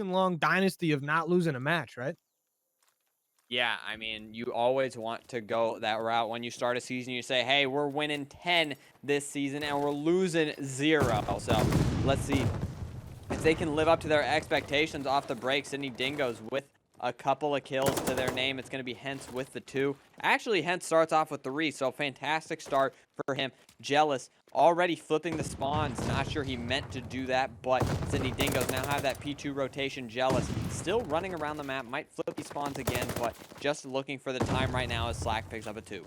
season-long dynasty of not losing a match, right? Yeah, I mean, you always want to go that route when you start a season. You say, hey, we're winning 10 this season and we're losing 0. So let's see if they can live up to their expectations off the break. Sydney Dingoes with a couple of kills to their name. It's going to be Hence with the 2. Actually, Hence starts off with 3, so fantastic start for him. Jealous already flipping the spawns. Not sure he meant to do that, but Sydney Dingoes now have that P2 rotation. Jealous still running around the map. Might flip these spawns again, but just looking for the time right now as Slack picks up a 2.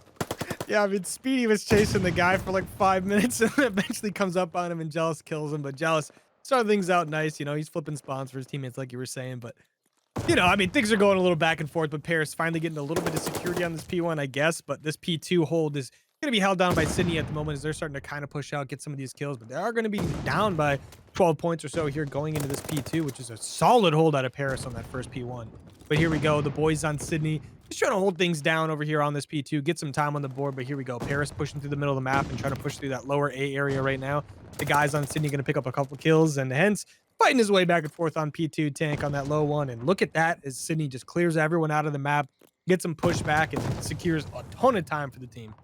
Yeah, I mean, Speedy was chasing the guy for like 5 minutes and eventually comes up on him and Jealous kills him. But Jealous started things out nice. You know, he's flipping spawns for his teammates, like you were saying. But, you know, I mean, things are going a little back and forth. But Paris finally getting a little bit of security on this P1, I guess. But this P2 hold is going to be held down by Sydney at the moment as they're starting to kind of push out, get some of these kills. But they are going to be down by 12 points or so here going into this P2, which is a solid hold out of Paris on that first P1. But here we go. The boys on Sydney just trying to hold things down over here on this P2, get some time on the board. But here we go. Paris pushing through the middle of the map and trying to push through that lower A area right now. The guys on Sydney going to pick up a couple kills, and Hence fighting his way back and forth on P2 tank on that low one. And look at that as Sydney just clears everyone out of the map, gets some pushback, and secures a ton of time for the team.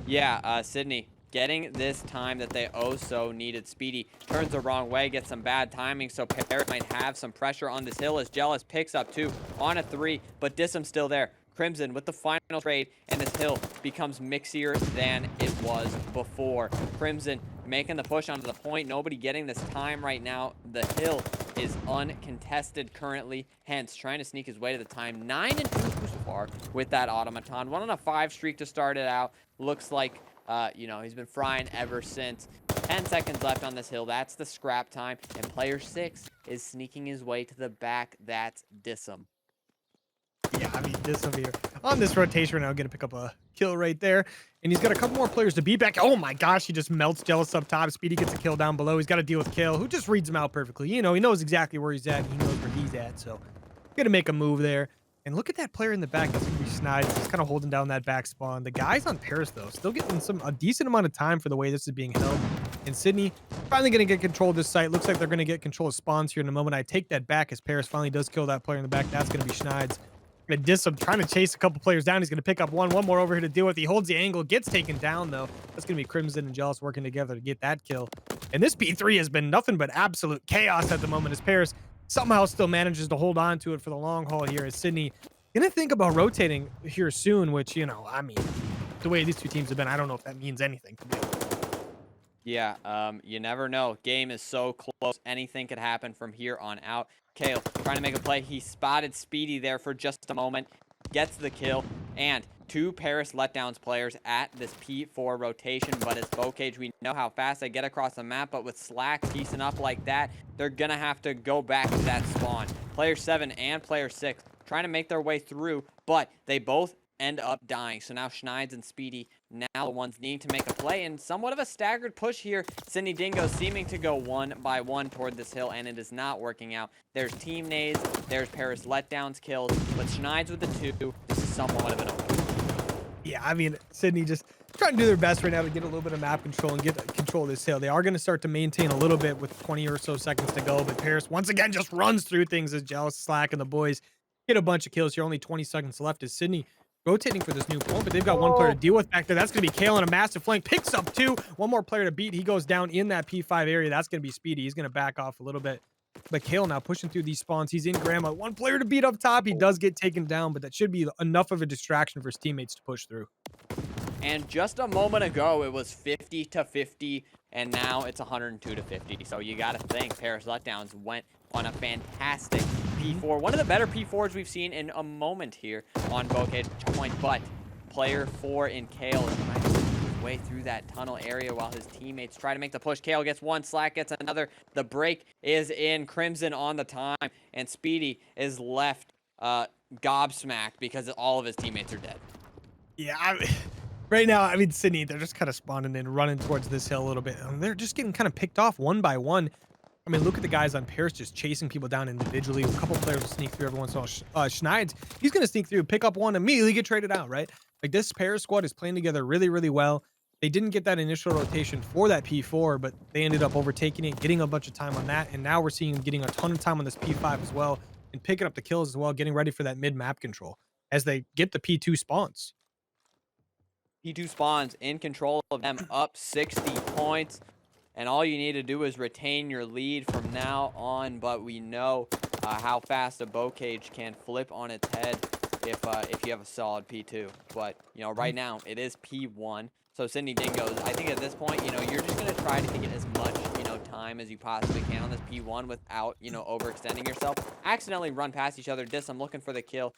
Yeah, Sydney getting this time that they oh so needed. Speedy turns the wrong way, gets some bad timing, so Paris might have some pressure on this hill as Jealous picks up 2 on a 3, but Dissam's still there. Crimson with the final trade, and this hill becomes mixier than it was before. Crimson making the push onto the point. Nobody getting this time right now. The hill is uncontested currently. Hence, trying to sneak his way to the time. 9-2 so far with that automaton. 1 on a 5 streak to start it out. Looks like, you know, he's been frying ever since. 10 seconds left on this hill. That's the scrap time. And player 6 is sneaking his way to the back. That's Dissam. Yeah, I mean, Dissam here on this rotation right now, going to pick up a kill right there. And he's got a couple more players to beat back. Oh my gosh, he just melts Jealous up top. Speedy gets a kill down below. He's got to deal with Kale, who just reads him out perfectly. You know, he knows exactly where he's at, and he knows where he's at. So, going to make a move there. And look at that player in the back. That's going to be Schneid. He's kind of holding down that back spawn. The guys on Paris, though, still getting a decent amount of time for the way this is being held. And Sydney finally going to get control of this site. Looks like they're going to get control of spawns here in a moment. I take that back as Paris finally does kill that player in the back. That's going to be Schneid's. Gonna diss him, trying to chase a couple players down. He's gonna pick up one more over here to deal with. He holds the angle, gets taken down though. That's gonna be Crimson and Jealous working together to get that kill. And this P3 has been nothing but absolute chaos at the moment as Paris somehow still manages to hold on to it for the long haul here as Sydney gonna think about rotating here soon, which, you know, I mean, the way these two teams have been, I don't know if that means anything to me. Yeah, you never know. Game is so close. Anything could happen from here on out. Kale trying to make a play. He spotted Speedy there for just a moment. Gets the kill. And 2 Paris Letdowns players at this P4 rotation. But as Bocage, we know how fast they get across the map. But with Slack piecing up like that, they're going to have to go back to that spawn. Player 7 and player 6 trying to make their way through. But they both end up dying. So now Schneids and Speedy now the ones needing to make a play, and somewhat of a staggered push here. Sydney Dingoes seeming to go 1 by 1 toward this hill, and it is not working out. There's team nades, there's Paris Letdowns kills, but Schneids with the 2. This is somewhat of an open. Yeah, I mean, Sydney just trying to do their best right now to get a little bit of map control and get control of this hill. They are going to start to maintain a little bit with 20 or so seconds to go, but Paris once again just runs through things as Jealous, Slack, and the boys get a bunch of kills here. Only 20 seconds left as Sydney rotating for this new point, but they've got one player to deal with back there. That's going to be Kale on a massive flank. Picks up 2. One more player to beat. He goes down in that P5 area. That's going to be Speedy. He's going to back off a little bit. But Kale now pushing through these spawns. He's in Grandma. One player to beat up top. He does get taken down, but that should be enough of a distraction for his teammates to push through. And just a moment ago, it was 50-50, and now it's 102-50. So you got to think Paris Letdowns went on a fantastic P4. One of the better P4s we've seen in a moment here on Bocage Point. But player 4 in Kale is trying to make his way through that tunnel area while his teammates try to make the push. Kale gets 1, Slack gets another. The break is in. Crimson on the time, and Speedy is left gobsmacked because all of his teammates are dead. Yeah, right now, I mean, Sydney, they're just kind of spawning in, running towards this hill a little bit. And they're just getting kind of picked off one by one. I mean, look at the guys on Paris just chasing people down individually. A couple players will sneak through every once in a while. Schneids, he's going to sneak through, pick up one, immediately get traded out, right? Like, this Paris squad is playing together really, really well. They didn't get that initial rotation for that P4, but they ended up overtaking it, getting a bunch of time on that, and now we're seeing them getting a ton of time on this P5 as well, and picking up the kills as well, getting ready for that mid-map control as they get the P2 spawns. P2 spawns in control of them, up 60 points. And all you need to do is retain your lead from now on. But we know how fast a bow cage can flip on its head if you have a solid P2. But, you know, right now it is P1. So Sydney Dingoes, I think at this point, you know, you're just going to try to get as much, you know, time as you possibly can on this P1 without, you know, overextending yourself. Accidentally run past each other. I'm looking for the kill.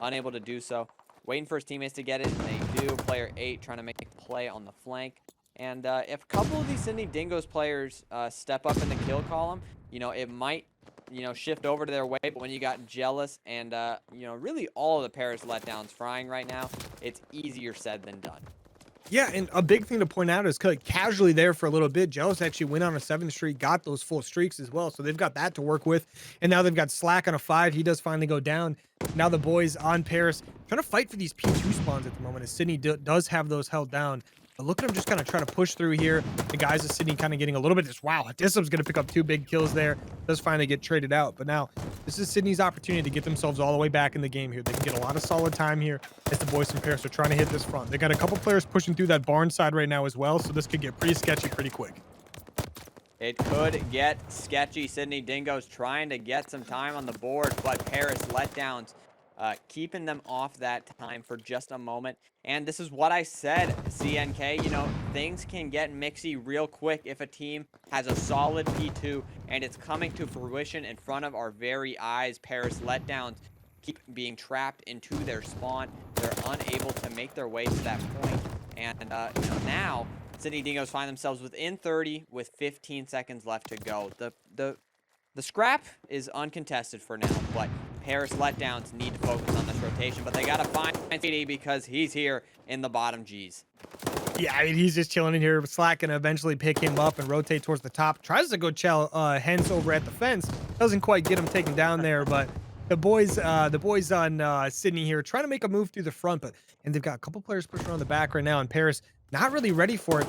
Unable to do so. Waiting for his teammates to get it, and they do. Player 8 trying to make a play on the flank. And if a couple of these Sydney Dingoes players step up in the kill column, you know, it might, you know, shift over to their way. But when you got Jealous and, you know, really all of the Paris Letdowns frying right now, it's easier said than done. Yeah, and a big thing to point out is casually there for a little bit. Jealous actually went on a 7th streak, got those full streaks as well. So they've got that to work with. And now they've got Slack on a 5. He does finally go down. Now the boys on Paris trying to fight for these P2 spawns at the moment as Sydney does have those held down. But look at him just kind of trying to push through here. The guys of Sydney kind of getting a little bit just, wow, Disum's going to pick up 2 big kills there. Does finally get traded out. But now this is Sydney's opportunity to get themselves all the way back in the game here. They can get a lot of solid time here as the boys from Paris are trying to hit this front. They got a couple players pushing through that barn side right now as well. So this could get pretty sketchy pretty quick. It could get sketchy. Sydney Dingoes trying to get some time on the board, but Paris Letdowns keeping them off that time for just a moment. And this is what I said, CNK, you know, things can get mixy real quick if a team has a solid P2 and it's coming to fruition in front of our very eyes. Paris Letdowns keep being trapped into their spawn. They're unable to make their way to that point. And, you know, now Sydney Dingoes find themselves within 30 with 15 seconds left to go. The scrap is uncontested for now, but Paris Letdowns need to focus on this rotation, but they got to find CD because he's here in the bottom G's. Yeah, I mean, he's just chilling in here. Slack can eventually pick him up and rotate towards the top. Tries to go chill Hens over at the fence. Doesn't quite get him taken down there, but the boys on Sydney here trying to make a move through the front, and they've got a couple players pushing around the back right now, and Paris not really ready for it.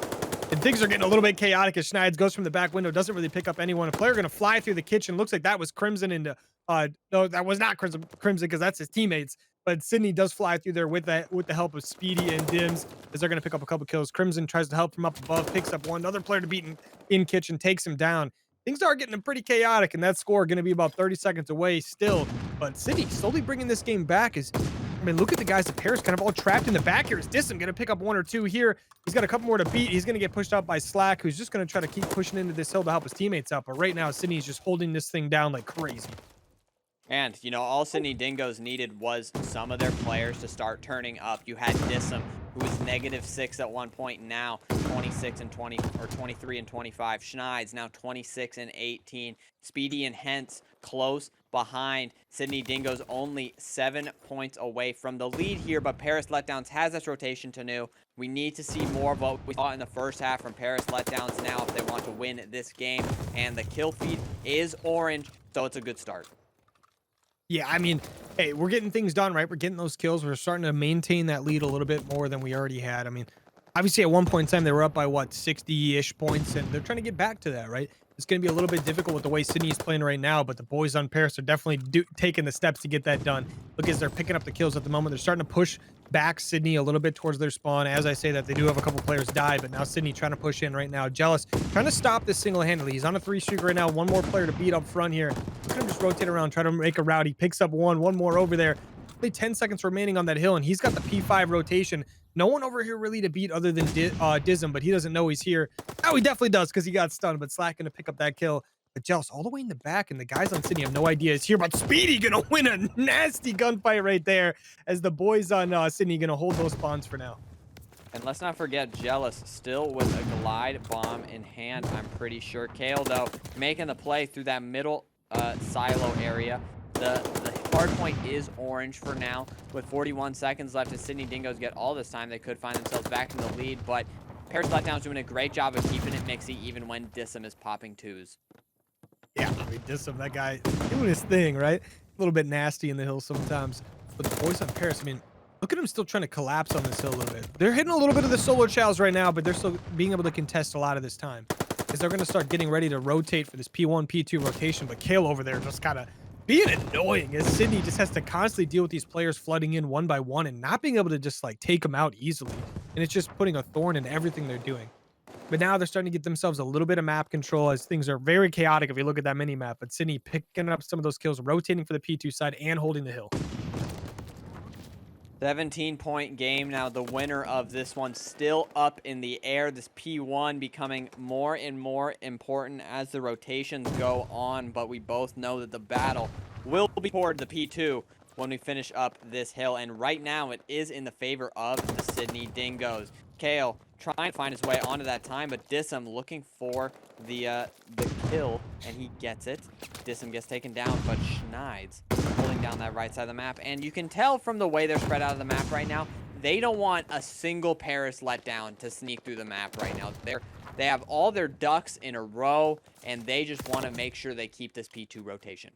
And things are getting a little bit chaotic as Schneids goes from the back window, doesn't really pick up anyone. A player going to fly through the kitchen. Looks like that was Crimson into, no, that was not Crimson because that's his teammates. But Sydney does fly through there with the help of Speedy and Dims as they're going to pick up a couple kills. Crimson tries to help from up above, picks up one. Another player to beat in kitchen, takes him down. Things are getting pretty chaotic, and that score going to be about 30 seconds away still. But Sydney slowly bringing this game back is, I mean, look at the guys at Paris kind of all trapped in the back here. Is Disum going to pick up 1 or 2 here? He's got a couple more to beat. He's going to get pushed out by Slack, who's just going to try to keep pushing into this hill to help his teammates out. But right now, Sydney's just holding this thing down like crazy. And, you know, all Sydney Dingoes needed was some of their players to start turning up. You had Disum, who was -6 at one point, now 26 and 20, or 23 and 25. Schneids now 26 and 18. Speedy and Hens close behind. Sydney Dingoes only 7 points away from the lead here, but Paris Letdowns has this rotation to new. We need to see more of what we saw in the first half from Paris Letdowns now if they want to win this game. And the kill feed is orange, so it's a good start. Yeah, I mean, hey, we're getting things done, right? We're getting those kills. We're starting to maintain that lead a little bit more than we already had. I mean, obviously at one point in time, they were up by, what, 60-ish points, and they're trying to get back to that, right? It's going to be a little bit difficult with the way Sydney is playing right now, but the boys on Paris are definitely taking the steps to get that done. Look, as they're picking up the kills at the moment, they're starting to push back Sydney a little bit towards their spawn. As I say that, they do have a couple players die, but now Sydney trying to push in right now. Jealous trying to stop this single-handedly. He's on a 3 streak right now. One more player to beat up front here. Look at him just rotate around, try to make a route. He picks up one more over there. Only 10 seconds remaining on that hill, and he's got the P5 rotation. No one over here really to beat other than Dism, but he doesn't know he's here. Oh, he definitely does because he got stunned, but Slack going to pick up that kill. But Jealous all the way in the back, and the guys on Sydney have no idea he's here, but Speedy going to win a nasty gunfight right there as the boys on Sydney going to hold those spawns for now. And let's not forget Jealous still with a glide bomb in hand, I'm pretty sure. Kale, though, making the play through that middle silo area. The hard point is orange for now. With 41 seconds left, as Sydney Dingoes get all this time, they could find themselves back in the lead. But Paris Letdowns doing a great job of keeping it mixy, even when Disum is popping 2s. Yeah, I mean, Disum, that guy doing his thing, right? A little bit nasty in the hill sometimes. But the boys on Paris, I mean, Look at him still trying to collapse on this hill a little bit. They're hitting a little bit of the solo chows right now, but they're still being able to contest a lot of this time. As they're going to start getting ready to rotate for this P1, P2 rotation. But Kale over there just kind of being annoying as Sydney just has to constantly deal with these players flooding in one by one and not being able to just like take them out easily. And it's just putting a thorn in everything they're doing. But now they're starting to get themselves a little bit of map control as things are very chaotic if you look at that mini map. But Sydney picking up some of those kills, rotating for the P2 side and holding the hill. 17-point game now. The winner of this one still up in the air. This P1 becoming more and more important as the rotations go on, but we both know that the battle will be toward the P2 when we finish up this hill, and right now it is in the favor of the Sydney Dingoes. Kale trying to find his way onto that time, but Dissom looking for the kill, and he gets it. Dissom gets taken down, but Schneid's holding down that right side of the map, and you can tell from the way they're spread out of the map right now, they don't want a single Paris Letdown to sneak through the map right now. They have all their ducks in a row, and they just want to make sure they keep this P2 rotation.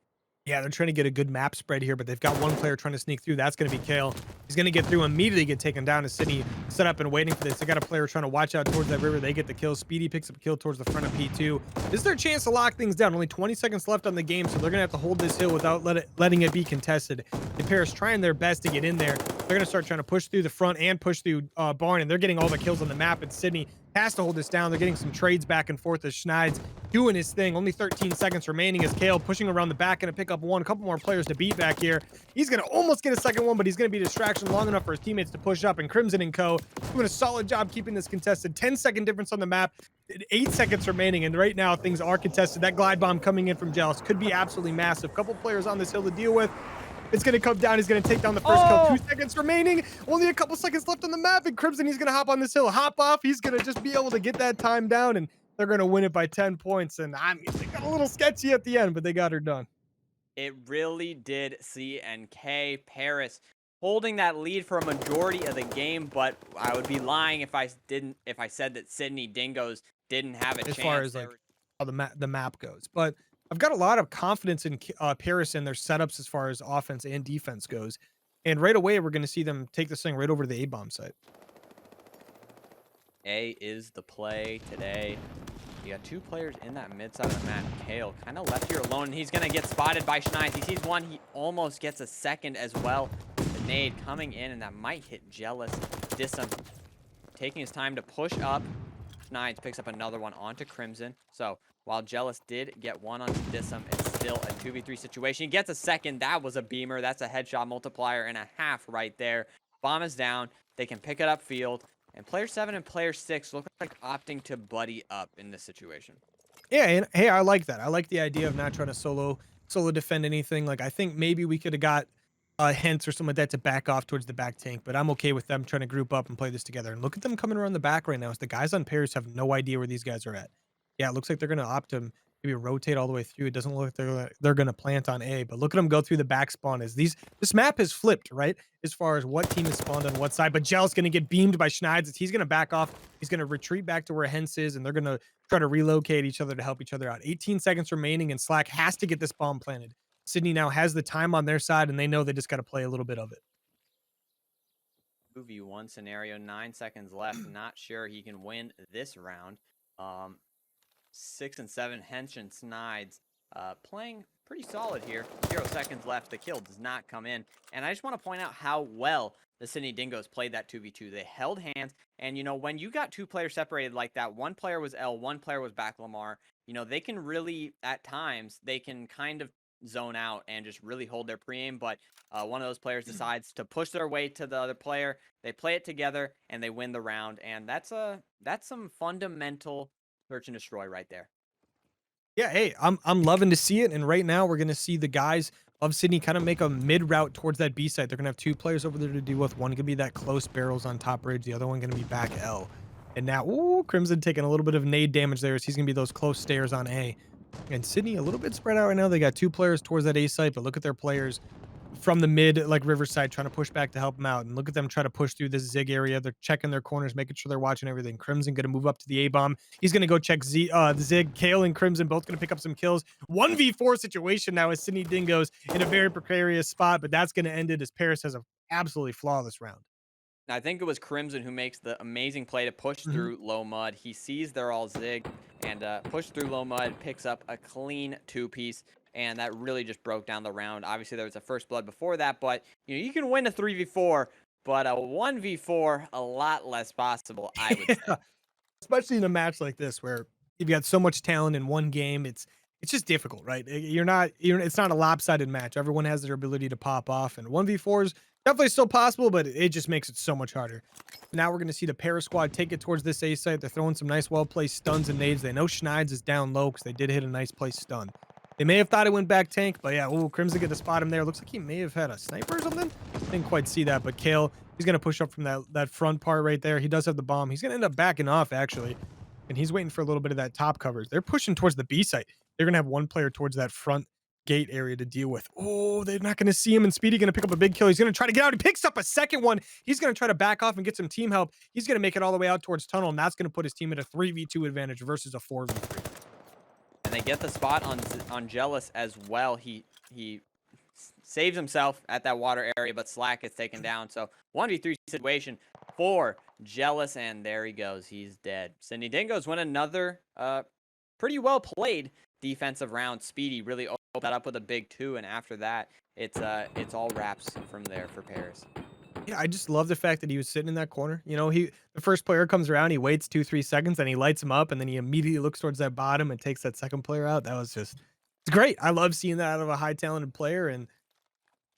Yeah, they're trying to get a good map spread here, but they've got one player trying to sneak through. That's going to be Kale. He's going to get through, immediately get taken down as Sydney set up and waiting for this. They got a player trying to watch out towards that river. They get the kill. Speedy picks up a kill towards the front of P2. This is their chance to lock things down. Only 20 seconds left on the game, so they're going to have to hold this hill without letting it be contested. The Paris trying their best to get in there. They're going to start trying to push through the front and push through Barn, and they're getting all the kills on the map, and Sydney has to hold this down. They're getting some trades back and forth as Schneid's doing his thing. Only 13 seconds remaining as Kale pushing around the back, going to pick up one. A couple more players to beat back here. He's going to almost get a second one, but he's going to be a distraction long enough for his teammates to push up, and Crimson and Co. doing a solid job keeping this contested. 10-second difference on the map. 8 seconds remaining, and right now things are contested. That glide bomb coming in from Jealous could be absolutely massive. Couple players on this hill to deal with. It's going to come down. He's going to take down the first kill. 2 seconds remaining. Only a couple seconds left on the map. And Crimson, he's going to hop on this hill. Hop off. He's going to just be able to get that time down. And they're going to win it by 10 points. And I mean, they got a little sketchy at the end, but they got her done. It really did. CNK Paris holding that lead for a majority of the game, but I would be lying if I said that Sydney Dingoes didn't have a chance. As far as like how the map goes. But I've got a lot of confidence in Paris and their setups as far as offense and defense goes. And right away, we're going to see them take this thing right over to the A-bomb site. A is the play today. You got 2 players in that mid side of the map. Kale kind of left here alone, and he's going to get spotted by Schneid. He sees one. He almost gets a second as well. The nade coming in, and that might hit Jealous. Dissom taking his time to push up. Schneid picks up another one onto Crimson. So while Jealous did get one onto Dissom, it's still a 2v3 situation. He gets a second. That was a beamer. That's a headshot multiplier and a half right there. Bomb is down. They can pick it up field. And player 7 and player 6 look like opting to buddy up in this situation. Yeah, and hey, I like that. I like the idea of not trying to solo defend anything. Like, I think maybe we could have got Hence or something like that to back off towards the back tank, but I'm okay with them trying to group up and play this together. And look at them coming around the back right now as the guys on Paris have no idea where these guys are at. Yeah, it looks like they're going to opt to maybe rotate all the way through. It doesn't look like they're going to plant on A, but look at them go through the back spawn as this map is flipped, right? As far as what team is spawned on what side, but Gel's going to get beamed by Schneid's. He's going to back off. He's going to retreat back to where Hence is, and they're going to try to relocate each other to help each other out. 18 seconds remaining, and Slack has to get this bomb planted. Sydney now has the time on their side, and they know they just got to play a little bit of it. 2v1 scenario, 9 seconds left. Not sure he can win this round. 6 and 7, Hench and Snides playing pretty solid here. 0 seconds left. The kill does not come in. And I just want to point out how well the Sydney Dingoes played that 2v2. They held hands. And, you know, when you got 2 players separated like that, 1 player was L, 1 player was back Lamar, you know, they can really, at times, they can kind of zone out and just really hold their pre-aim, but one of those players decides to push their way to the other player. They play it together and they win the round, and that's some fundamental search and destroy right there. Yeah, hey, I'm loving to see it, and right now we're gonna see the guys of Sydney kind of make a mid route towards that B site. They're gonna have 2 players over there to deal with. One gonna be that close barrels on top bridge, the other one gonna be back L. And now, ooh, Crimson taking a little bit of nade damage there as he's gonna be those close stairs on A. And Sydney a little bit spread out right now. They got 2 players towards that A site, but look at their players from the mid, like Riverside, trying to push back to help them out. And look at them try to push through this Zig area. They're checking their corners, making sure they're watching everything. Crimson going to move up to the A-bomb. He's going to go check the Zig. Kale and Crimson both going to pick up some kills. 1v4 situation now as Sydney Dingoes in a very precarious spot, but that's going to end it as Paris has a absolutely flawless round. I think it was Crimson who makes the amazing play to push Mhm. through low mud. He sees they're all zig and push through low mud, picks up a clean two-piece, and that really just broke down the round. Obviously, there was a first blood before that, but you can win a 3v4, but a 1v4 a lot less possible, I would say. Yeah. Especially in a match like this where you've got so much talent in one game, it's just difficult, right? You're it's not a lopsided match. Everyone has their ability to pop off, and 1v4 is definitely still possible, but it just makes it so much harder. Now we're going to see the Paris squad take it towards this A site. They're throwing some nice, well-placed stuns and nades. They know Schneid's is down low because they did hit a nice place stun. They may have thought it went back tank, but yeah, ooh, Crimson get to spot him there. Looks like he may have had a sniper or something. Didn't quite see that, but Kale, he's going to push up from that front part right there. He does have the bomb. He's going to end up backing off, actually, and he's waiting for a little bit of that top coverage. They're pushing towards the B site. They're going to have one player towards that front gate area to deal with. Oh, they're not going to see him, and Speedy going to pick up a big kill. He's going to try to get out. He picks up a second one. He's going to try to back off and get some team help. He's going to make it all the way out towards tunnel, and that's going to put his team at a 3v2 advantage versus a 4v3. And they get the spot on Jealous as well. He saves himself at that water area, but Slack gets taken down. So 1v3 situation for Jealous, and there he goes. He's dead. Sydney Dingoes win another pretty well played defensive round. Speedy really opened that up with a big 2, and after that, it's all wraps from there for Paris. Yeah, I just love the fact that he was sitting in that corner. The first player comes around, he waits 2-3 seconds, and he lights him up, and then he immediately looks towards that bottom and takes that second player out. It's great. I love seeing that out of a high talented player, and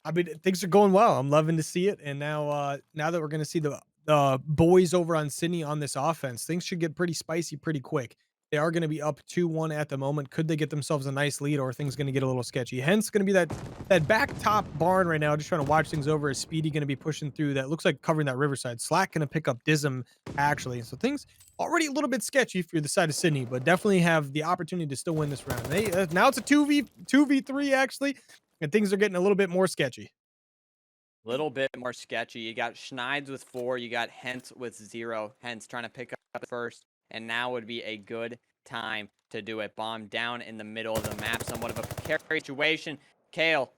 I mean, things are going well. I'm loving to see it. And now that we're going to see the boys over on Sydney on this offense, things should get pretty spicy pretty quick. They are going to be up 2-1 at the moment. Could they get themselves a nice lead, or are things going to get a little sketchy? Hence, going to be that back top barn right now, just trying to watch things over. Is Speedy going to be pushing through that? Looks like covering that riverside. Slack going to pick up Dism, actually. So things already a little bit sketchy if you're the side of Sydney, but definitely have the opportunity to still win this round. Now it's a 2v3 actually, and things are getting a little bit more sketchy. Little bit more sketchy. You got Schneids with 4. You got Hence with 0. Hence trying to pick up first. And now would be a good time to do it. Bomb down in the middle of the map. Somewhat of a precarious situation. Kale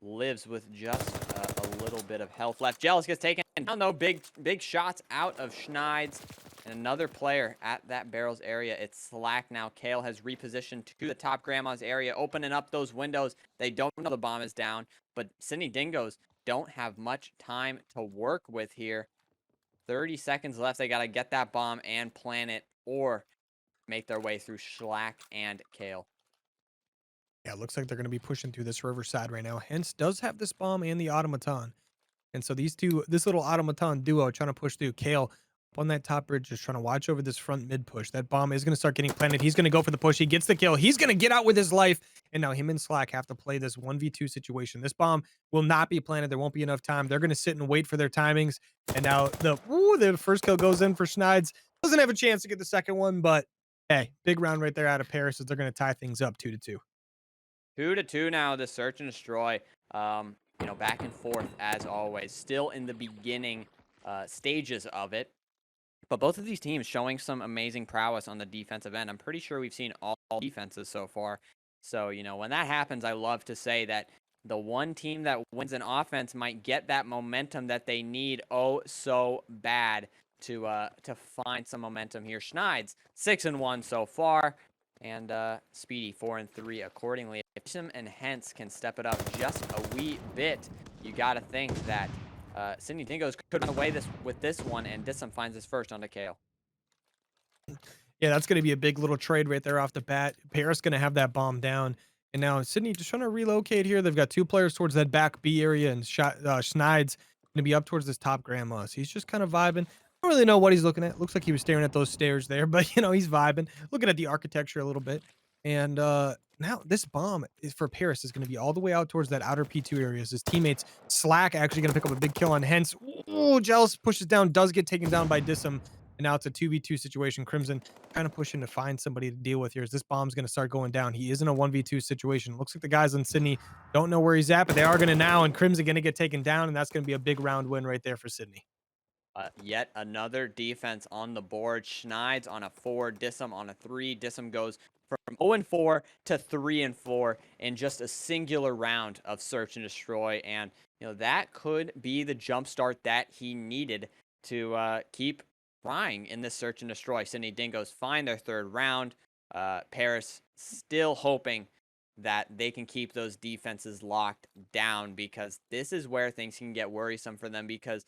lives with just a little bit of health left. Jealous gets taken down, though. Big shots out of Schneids. And another player at that barrels area. It's Slack now. Kale has repositioned to the top grandma's area, opening up those windows. They don't know the bomb is down, but Sydney Dingoes don't have much time to work with here. 30 seconds left. They got to get that bomb and plant it, or make their way through Schlack and Kale. Yeah, it looks like they're going to be pushing through this riverside right now. Hence does have this bomb and the automaton. And so this little automaton duo trying to push through. Kale up on that top bridge, just trying to watch over this front mid push. That bomb is going to start getting planted. He's going to go for the push. He gets the kill. He's going to get out with his life. And now him and Slack have to play this 1v2 situation. This bomb will not be planted. There won't be enough time. They're going to sit and wait for their timings. And now the first kill goes in for Schneids. Doesn't have a chance to get the second one, but hey, big round right there out of Paris as they're going to tie things up 2-2. 2-2 now. The search and destroy. Back and forth as always. Still in the beginning stages of it. But both of these teams showing some amazing prowess on the defensive end. I'm pretty sure we've seen all defenses so far. So, when that happens, I love to say that the one team that wins an offense might get that momentum that they need so bad to find some momentum here. Schneids, 6-1 so far. And Speedy, 4-3 accordingly. If Sim and Hence can step it up just a wee bit, you got to think that Sydney Dingoes could run away with this one, and Disum finds his first onto Kale. Yeah, that's going to be a big little trade right there off the bat. Paris going to have that bomb down. And now Sydney just trying to relocate here. They've got 2 players towards that back B area, and Schneids going to be up towards this top grandma. So he's just kind of vibing. I don't really know what he's looking at. Looks like he was staring at those stairs there, but he's vibing, looking at the architecture a little bit. And now this bomb is for Paris is going to be all the way out towards that outer P2 areas. His teammates Slack actually going to pick up a big kill on Hence. Ooh, Jealous pushes down, does get taken down by Disum. And now it's a 2v2 situation. Crimson kind of pushing to find somebody to deal with here as this bomb's going to start going down. He is in a 1v2 situation. Looks like the guys on Sydney don't know where he's at, but they are going to now, and Crimson going to get taken down, and that's going to be a big round win right there for Sydney. Yet another defense on the board. Schneids on a 4, Disum on a 3. Disum goes from 0-4 to 3-4 in just a singular round of search and destroy. And that could be the jump start that he needed to keep flying in this search and destroy. Sydney Dingoes find their third round. Paris still hoping that they can keep those defenses locked down, because this is where things can get worrisome for them, because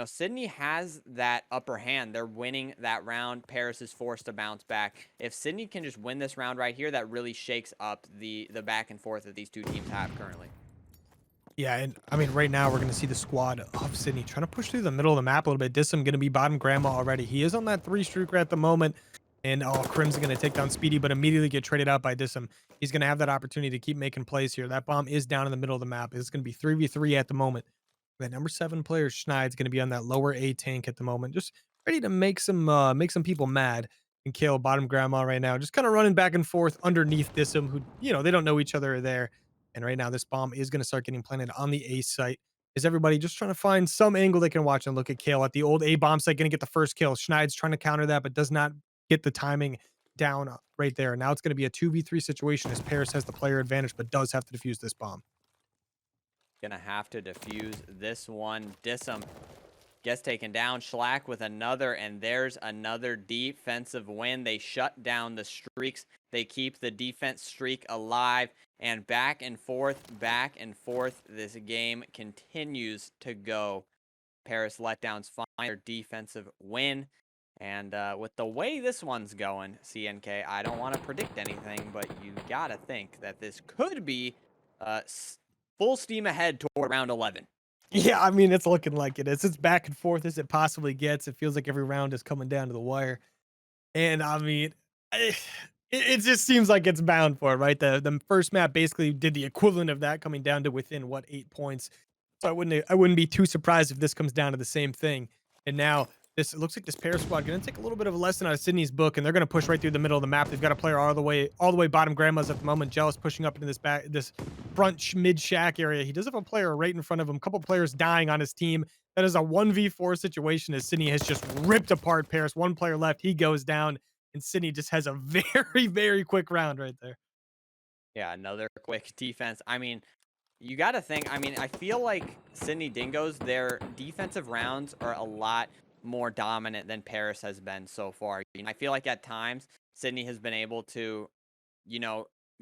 Sydney has that upper hand. They're winning that round. Paris is forced to bounce back. If Sydney can just win this round right here, that really shakes up the back and forth that these two teams have currently. Yeah, and I mean, right now we're going to see the squad of Sydney trying to push through the middle of the map a little bit. Disum going to be bottom grandma already. He is on that 3-streaker at the moment. And Crim's going to take down Speedy, but immediately get traded out by Disum. He's going to have that opportunity to keep making plays here. That bomb is down in the middle of the map. It's going to be 3v3 at the moment. That number 7 player, Schneid's going to be on that lower A tank at the moment. Just ready to make some people mad and kill bottom grandma right now. Just kind of running back and forth underneath Disum, who, they don't know each other are there. And right now, this bomb is going to start getting planted on the A site. Is everybody just trying to find some angle they can watch and look at Kale at the old A bomb site, going to get the first kill. Schneid's trying to counter that, but does not get the timing down right there. Now it's going to be a 2v3 situation as Paris has the player advantage, but does have to defuse this bomb. Gonna have to defuse this one. Disum gets taken down. Schlack with another, and there's another defensive win. They shut down the streaks. They keep the defense streak alive, and back and forth, this game continues to go. Paris Letdowns find their defensive win. And with the way this one's going, CNK, I don't want to predict anything, but you gotta think that this could be full steam ahead toward round 11. Yeah, I mean, it's looking like it is. It's back and forth as it possibly gets. It feels like every round is coming down to the wire. And I mean, it just seems like it's bound for it, right? The first map basically did the equivalent of that, coming down to within, what, 8 points. So I wouldn't be too surprised if this comes down to the same thing. And now it looks like this Paris squad going to take a little bit of a lesson out of Sydney's book, and they're going to push right through the middle of the map. They've got a player all the way bottom grandmas at the moment. Jealous pushing up into this front mid shack area. He does have a player right in front of him. A couple players dying on his team. That is a 1v4 situation as Sydney has just ripped apart Paris. One player left. He goes down, and Sydney just has a very, very quick round right there. Yeah, another quick defense. I mean, you got to think, I feel like Sydney Dingoes, their defensive rounds are a lot more dominant than Paris has been so far. I feel like at times Sydney has been able to,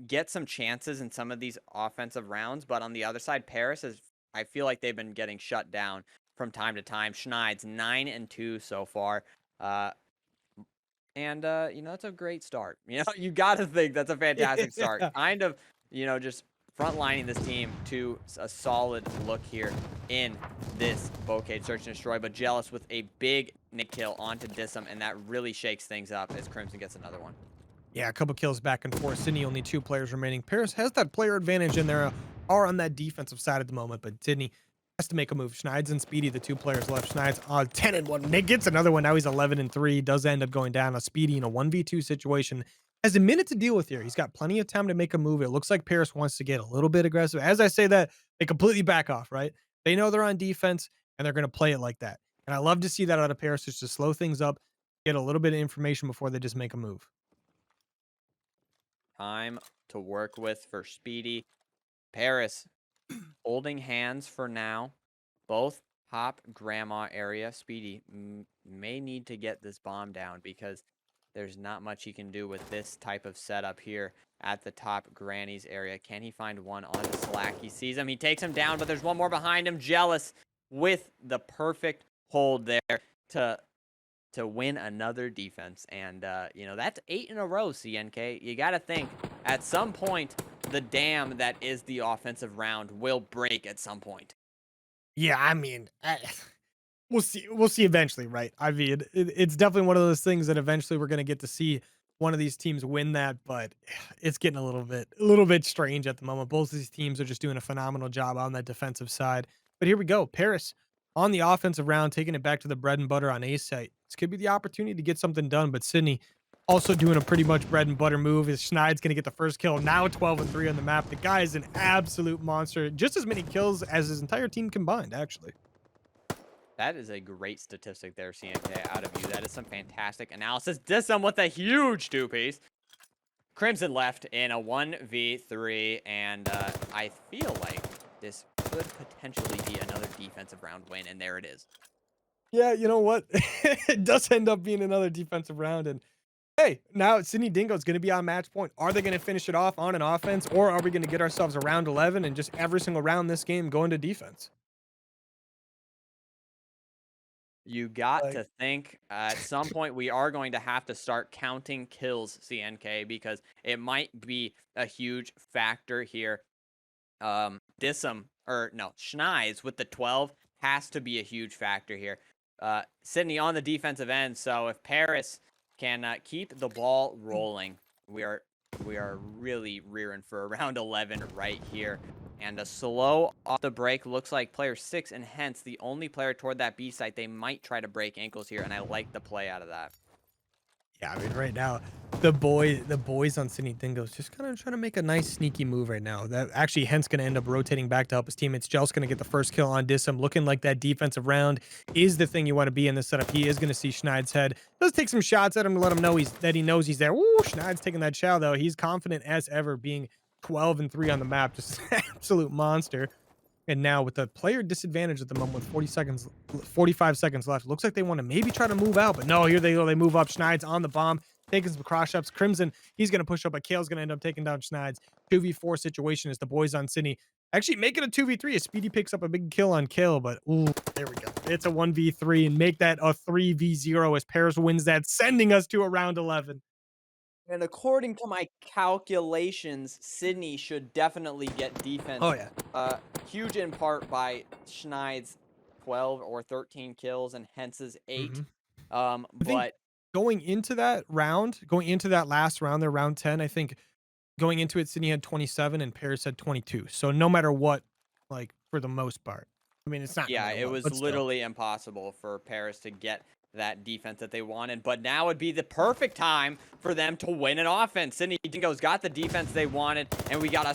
get some chances in some of these offensive rounds, but on the other side, Paris I feel like they've been getting shut down from time to time. Schneid's 9-2 so far. That's a great start. You got to think that's a fantastic start. Kind of, just frontlining this team to a solid look here in this Bouquet Search and Destroy, but Jealous with a big nick kill onto Disum, and that really shakes things up as Crimson gets another one. Yeah, a couple kills back and forth. Sydney only 2 players remaining. Paris has that player advantage, and they're on that defensive side at the moment, but Sydney has to make a move. Schneid's and Speedy, the 2 players left. Schneid's on 10-1. Nick gets another one. Now he's 11-3. Does end up going down. A Speedy in a 1v2 situation has a minute to deal with here. He's got plenty of time to make a move. It looks like Paris wants to get a little bit aggressive. As I say that, they completely back off, right? They know they're on defense, and they're going to play it like that. And I love to see that out of Paris, just to slow things up, get a little bit of information before they just make a move. Time to work with for Speedy. Paris holding hands for now. Both top grandma area. Speedy may need to get this bomb down, because there's not much he can do with this type of setup here at the top granny's area. Can he find one on Slack? He sees him. He takes him down, but there's one more behind him. Jealous with the perfect hold there to win another defense. And, that's 8 in a row, CNK. You got to think at some point the dam that is the offensive round will break at some point. Yeah, I mean, we'll see. We'll see eventually, right? I mean, it's definitely one of those things that eventually we're going to get to see one of these teams win that, but it's getting a little bit strange at the moment. Both of these teams are just doing a phenomenal job on that defensive side. But here we go. Paris on the offensive round, taking it back to the bread and butter on A site. This could be the opportunity to get something done, but Sydney also doing a pretty much bread and butter move. Is Schneid's going to get the first kill. Now 12-3 on the map. The guy is an absolute monster. Just as many kills as his entire team combined, actually. That is a great statistic there, CNK, out of you. That is some fantastic analysis. Disum with a huge 2-piece. Crimson left in a 1v3, and I feel like this could potentially be another defensive round win, and there it is. Yeah, you know what? It does end up being another defensive round. And hey, now Sydney Dingo is going to be on match point. Are they going to finish it off on an offense, or are we going to get ourselves a round 11 and just every single round this game go into defense? You got Like, to think at some point we are going to have to start counting kills, CNK, because it might be a huge factor here. Disum, or no, Schneis with the 12 has to be a huge factor here. Sydney on the defensive end, so if Paris can keep the ball rolling, we are really rearing for around 11 right here. And a slow off the break looks like player 6, and hence the only player toward that B site. They might try to break ankles here, and I like the play out of that. yeah, I mean, right now, the boys on Sydney Dingoes just kind of trying to make a nice sneaky move right now. That actually Hent's going to end up rotating back to help his teammates. Jel's going to get the first kill on Disum, looking like that defensive round is the thing you want to be in this setup. He is going to see Schneid's head. Does take some shots at him to let him know that he knows he's there. Woo, Schneid's taking that chow though. He's confident as ever, being 12-3 on the map, just absolute monster. And now with the player disadvantage at the moment with 45 seconds left, looks like they want to maybe try to move out, but no, here they go. They move up. Schneid's on the bomb, taking some cross ups. Crimson, he's going to push up, but Kale's going to end up taking down Schneid's. 2v4 situation as the boys on Sydney actually make it a 2v3 as Speedy picks up a big kill on Kill, but ooh, there we go. It's a 1v3 and make that a 3v0 as Paris wins that, sending us to a round 11. And according to my calculations, Sydney should definitely get defense. Oh, yeah. Huge in part by Schneid's 12 or 13 kills and Hence's 8. But Going into that last round, their round 10, I think going into it, Sydney had 27 and Paris had 22. So no matter what, like for the most part, I mean, it's not. yeah, no matter it what, was but still. literally impossible for Paris to get that defense that they wanted. But now would be the perfect time for them to win an offense. Sydney Dingoes got the defense they wanted, and we got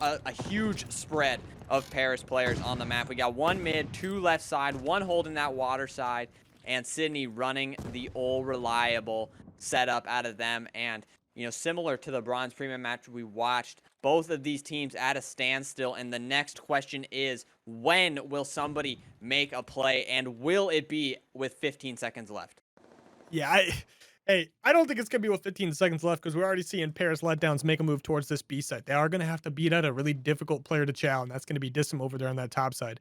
a huge spread of Paris players on the map. We got 1 mid, 2 left side, 1 holding that water side, and Sydney running the old reliable setup out of them. And you know, similar to the bronze premium match we watched, both of these teams at a standstill. And the next question is, when will somebody make a play, and will it be with 15 seconds left? Yeah, I don't think it's gonna be with 15 seconds left because we're already seeing Paris Letdowns make a move towards this B side. They are gonna have to beat out a really difficult player to chow, and that's gonna be Disum over there on that top side.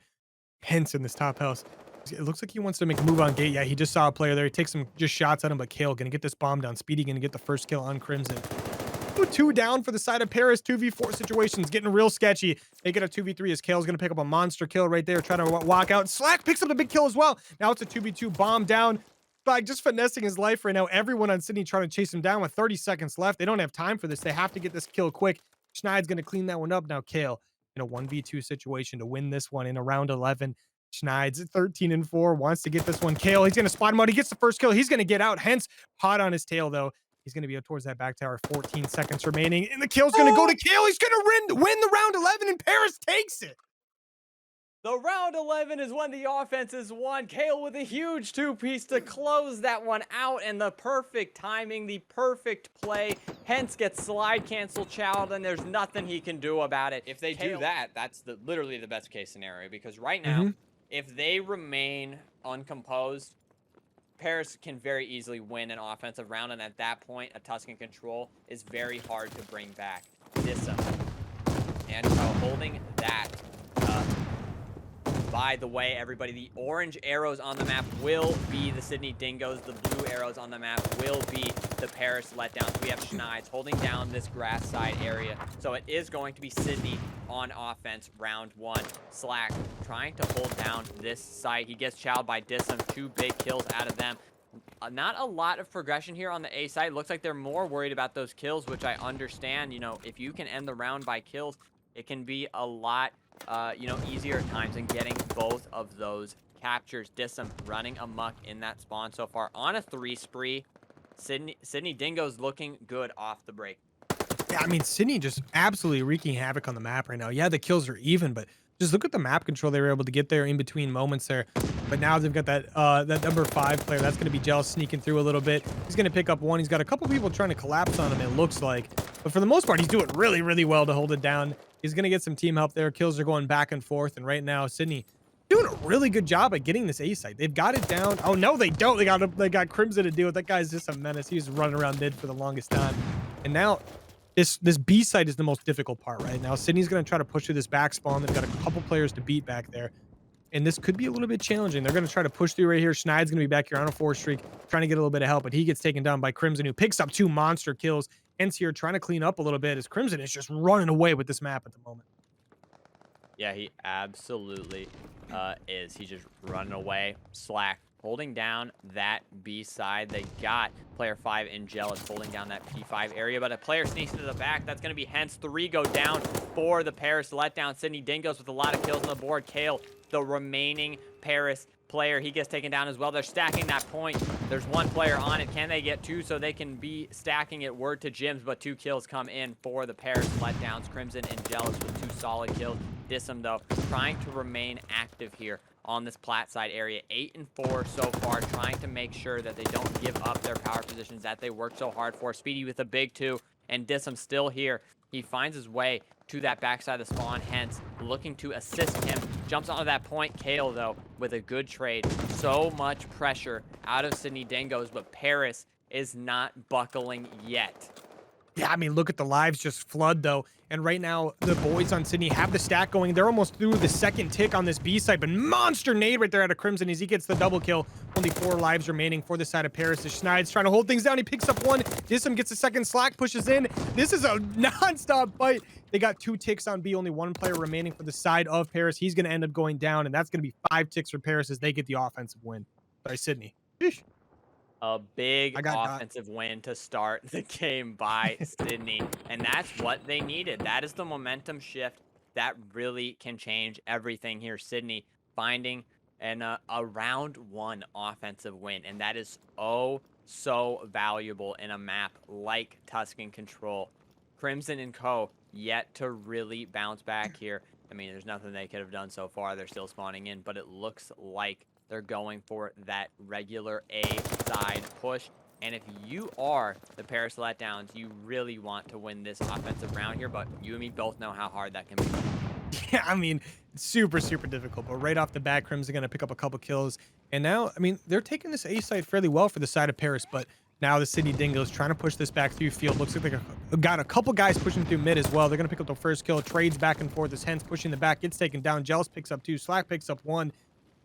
Hence in this top house. It looks like he wants to make a move on gate. Yeah, he just saw a player there. He takes some just shots at him, but Kale gonna get this bomb down. Speedy gonna get the first kill on Crimson. 2 down for the side of Paris. 2v4 situations getting real sketchy. They get a 2v3 as Kale's gonna pick up a monster kill right there, trying to walk out. Slack picks up the big kill as well. Now it's a 2v2 bomb down. Like just finessing his life right now. Everyone on Sydney trying to chase him down with 30 seconds left. They don't have time for this. They have to get this kill quick. Schneid's gonna clean that one up. Now Kale in a 1v2 situation to win this one in a round 11. Schneid's at 13-4, wants to get this one. Kale, he's going to spot him out. He gets the first kill. He's going to get out. Hence, hot on his tail, though. He's going to be up towards that back tower. 14 seconds remaining. And the kill's going to go to Kale. He's going to win the round 11, and Paris takes it. The round 11 is when the offense is won. Kale with a huge 2-piece to close that one out, and the perfect timing, the perfect play. Hence gets slide cancel chowed, and there's nothing he can do about it. If they do that, that's literally the best case scenario, because right now, if they remain uncomposed, Paris can very easily win an offensive round, and at that point, a Tuscan control is very hard to bring back. Disum. And holding that. By the way, everybody, the orange arrows on the map will be the Sydney Dingoes. The blue arrows on the map will be the Paris Letdowns. We have Schneid's holding down this grass side area. So it is going to be Sydney on offense, round 1. Slack trying to hold down this site. He gets chowed by Disum. 2 big kills out of them. Not a lot of progression here on the A side. Looks like they're more worried about those kills, which I understand. You know, if you can end the round by kills, it can be a lot easier at times in getting both of those captures. Disum running amok in that spawn so far on a 3 spree. Sydney Dingoes looking good off the break. Yeah, I mean, Sydney just absolutely wreaking havoc on the map right now. Yeah, the kills are even, but just look at the map control they were able to get there in between moments there. But now they've got that number 5 player. That's going to be Gel sneaking through a little bit. He's going to pick up one. He's got a couple people trying to collapse on him, it looks like. But for the most part, he's doing really, really well to hold it down. He's going to get some team help there. Kills are going back and forth. And right now, Sydney doing a really good job at getting this A site. They've got it down. Oh, no, they don't. They got Crimson to deal with. That guy's just a menace. He was running around mid for the longest time. And now this B site is the most difficult part right now. Sydney's going to try to push through this back spawn. They've got a couple players to beat back there. And this could be a little bit challenging. They're going to try to push through right here. Schneid's going to be back here on a 4 streak, trying to get a little bit of help, but he gets taken down by Crimson, who picks up 2 monster kills. Hence here trying to clean up a little bit as Crimson is just running away with this map at the moment. Yeah, he absolutely is. He's just running away. Slack holding down that B side. They got player 5 in Jealous holding down that P5 area, but a player sneaks into the back. That's going to be hence 3 go down for the Paris Letdowns. Sydney Dingoes with a lot of kills on the board. Kale, the remaining Paris player, he gets taken down as well. They're stacking that point. There's 1 player on it. Can they get 2 so they can be stacking it? Word to Jims, but 2 kills come in for the Paris Letdowns. Crimson and Jealous with 2 solid kills. Dism, though, trying to remain active here on this plat side area. 8 and 4 so far, trying to make sure that they don't give up their power positions that they worked so hard for. Speedy with a big 2, and Dism still here. He finds his way to that backside of the spawn, hence looking to assist him. Jumps onto that point. Kale, though, with a good trade. So much pressure out of Sydney Dingoes, but Paris is not buckling yet. Yeah, I mean, look at the lives just flood, though. And right now, the boys on Sydney have the stack going. They're almost through the second tick on this B side, but monster nade right there out of Crimson as he gets the double kill. Only 4 lives remaining for the side of Paris. As Schneid's trying to hold things down. He picks up 1. Dism gets a second. Slack pushes in. This is a non-stop fight. They got 2 ticks on B. Only 1 player remaining for the side of Paris. He's going to end up going down, and that's going to be 5 ticks for Paris as they get the offensive win by Sydney. Sheesh. A big offensive win to start the game by Sydney, and that's what they needed. That is the momentum shift that really can change everything here. Sydney finding a round 1 offensive win, and that is so valuable in a map like Tuscan Control. Crimson and Co. yet to really bounce back here. I mean, there's nothing they could have done so far. They're still spawning in, but it looks like they're going for that regular A side push. And if you are the Paris Letdowns, you really want to win this offensive round here, but you and me both know how hard that can be. Yeah, I mean, super difficult, but right off the bat, Crimson going to pick up a couple kills. And now, I mean, they're taking this A side fairly well for the side of Paris, but now the Sydney Dingoes trying to push this back through field. Looks like they got a couple guys pushing through mid as well. They're going to pick up the first kill. Trades back and forth as Hence pushing the back. Gets taken down. Jealous picks up 2. Slack picks up 1.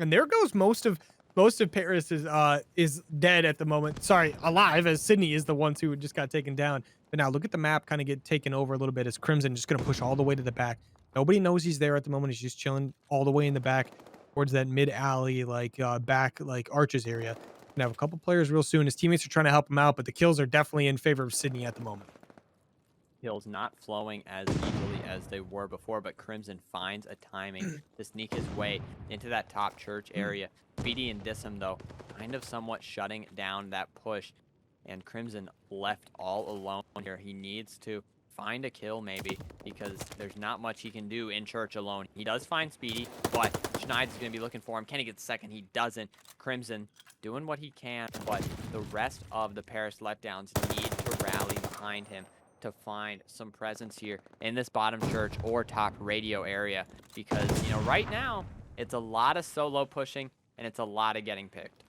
And there goes most of Paris is dead at the moment. Sorry, alive, as Sydney is the ones who just got taken down. But now look at the map kind of get taken over a little bit as Crimson just going to push all the way to the back. Nobody knows he's there at the moment. He's just chilling all the way in the back towards that mid alley, back arches area. Gonna have a couple players real soon. His teammates are trying to help him out, but the kills are definitely in favor of Sydney at the moment. Kills not flowing as easily as they were before, but Crimson finds a timing to sneak his way into that top church area. Speedy and Dism, though, kind of somewhat shutting down that push, and Crimson left all alone here. He needs to find a kill maybe, because there's not much he can do in church alone. He does find Speedy, but Schneid's going to be looking for him. Can he get the second? He doesn't. Crimson doing what he can, but the rest of the Paris Letdowns need to rally behind him to find some presence here in this bottom church or top radio area, because, you know, right now it's a lot of solo pushing and it's a lot of getting picked.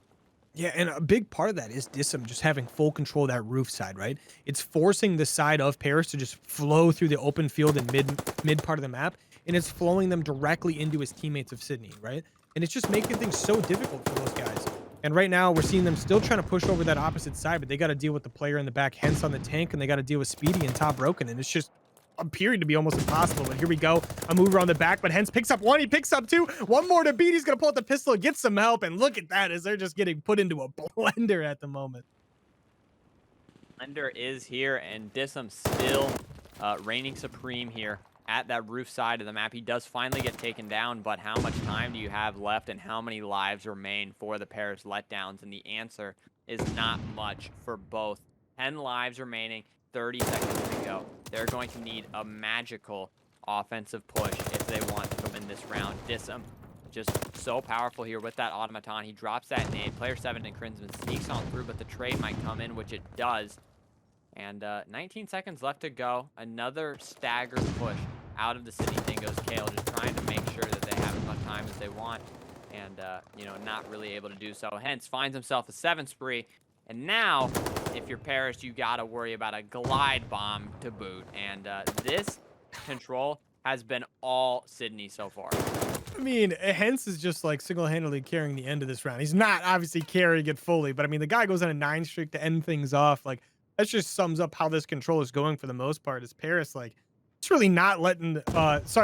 Yeah, and a big part of that is Dism just having full control of that roof side, right? It's forcing the side of Paris to just flow through the open field and mid part of the map, and it's flowing them directly into his teammates of Sydney, right? And it's just making things so difficult for those guys. And right now, we're seeing them still trying to push over that opposite side, but they got to deal with the player in the back, Hence on the tank, and they got to deal with Speedy and Top Broken, and it's just appearing to be almost impossible. But here we go. A mover on the back, but Hence picks up 1. He picks up 2. 1 more to beat. He's going to pull out the pistol, get some help, and look at that as they're just getting put into a blender at the moment. Blender is here, and Dism still reigning supreme here at that roof side of the map. He does finally get taken down, but how much time do you have left and how many lives remain for the Paris Letdowns? And the answer is not much for both. 10 lives remaining, 30 seconds to go. They're going to need a magical offensive push if they want to win this round. Dism just so powerful here with that automaton. He drops that nade. Player 7 and Crimson sneaks on through, but the trade might come in, which it does. And 19 seconds left to go. Another staggered push out of the Sydney Dingoes. Kale just trying to make sure that they have as much time as they want, and you know, not really able to do so. Hence, finds himself a 7 spree. And now, if you're Paris, you got to worry about a glide bomb to boot. And this control has been all Sydney so far. I mean, Hens is just like single-handedly carrying the end of this round. He's not obviously carrying it fully, but I mean, the guy goes on a 9 streak to end things off. Like, that just sums up how this control is going for the most part. Is Paris, like, it's really not letting,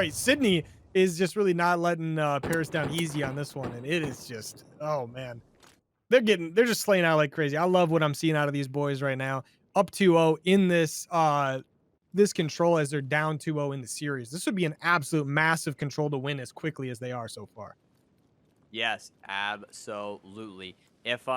Sydney is just really not letting Paris down easy on this one. And it is just, oh man. They're just slaying out like crazy. I love what I'm seeing out of these boys right now. Up 2-0 in this control as they're down 2-0 in the series. This would be an absolute massive control to win as quickly as they are so far. Yes, absolutely. If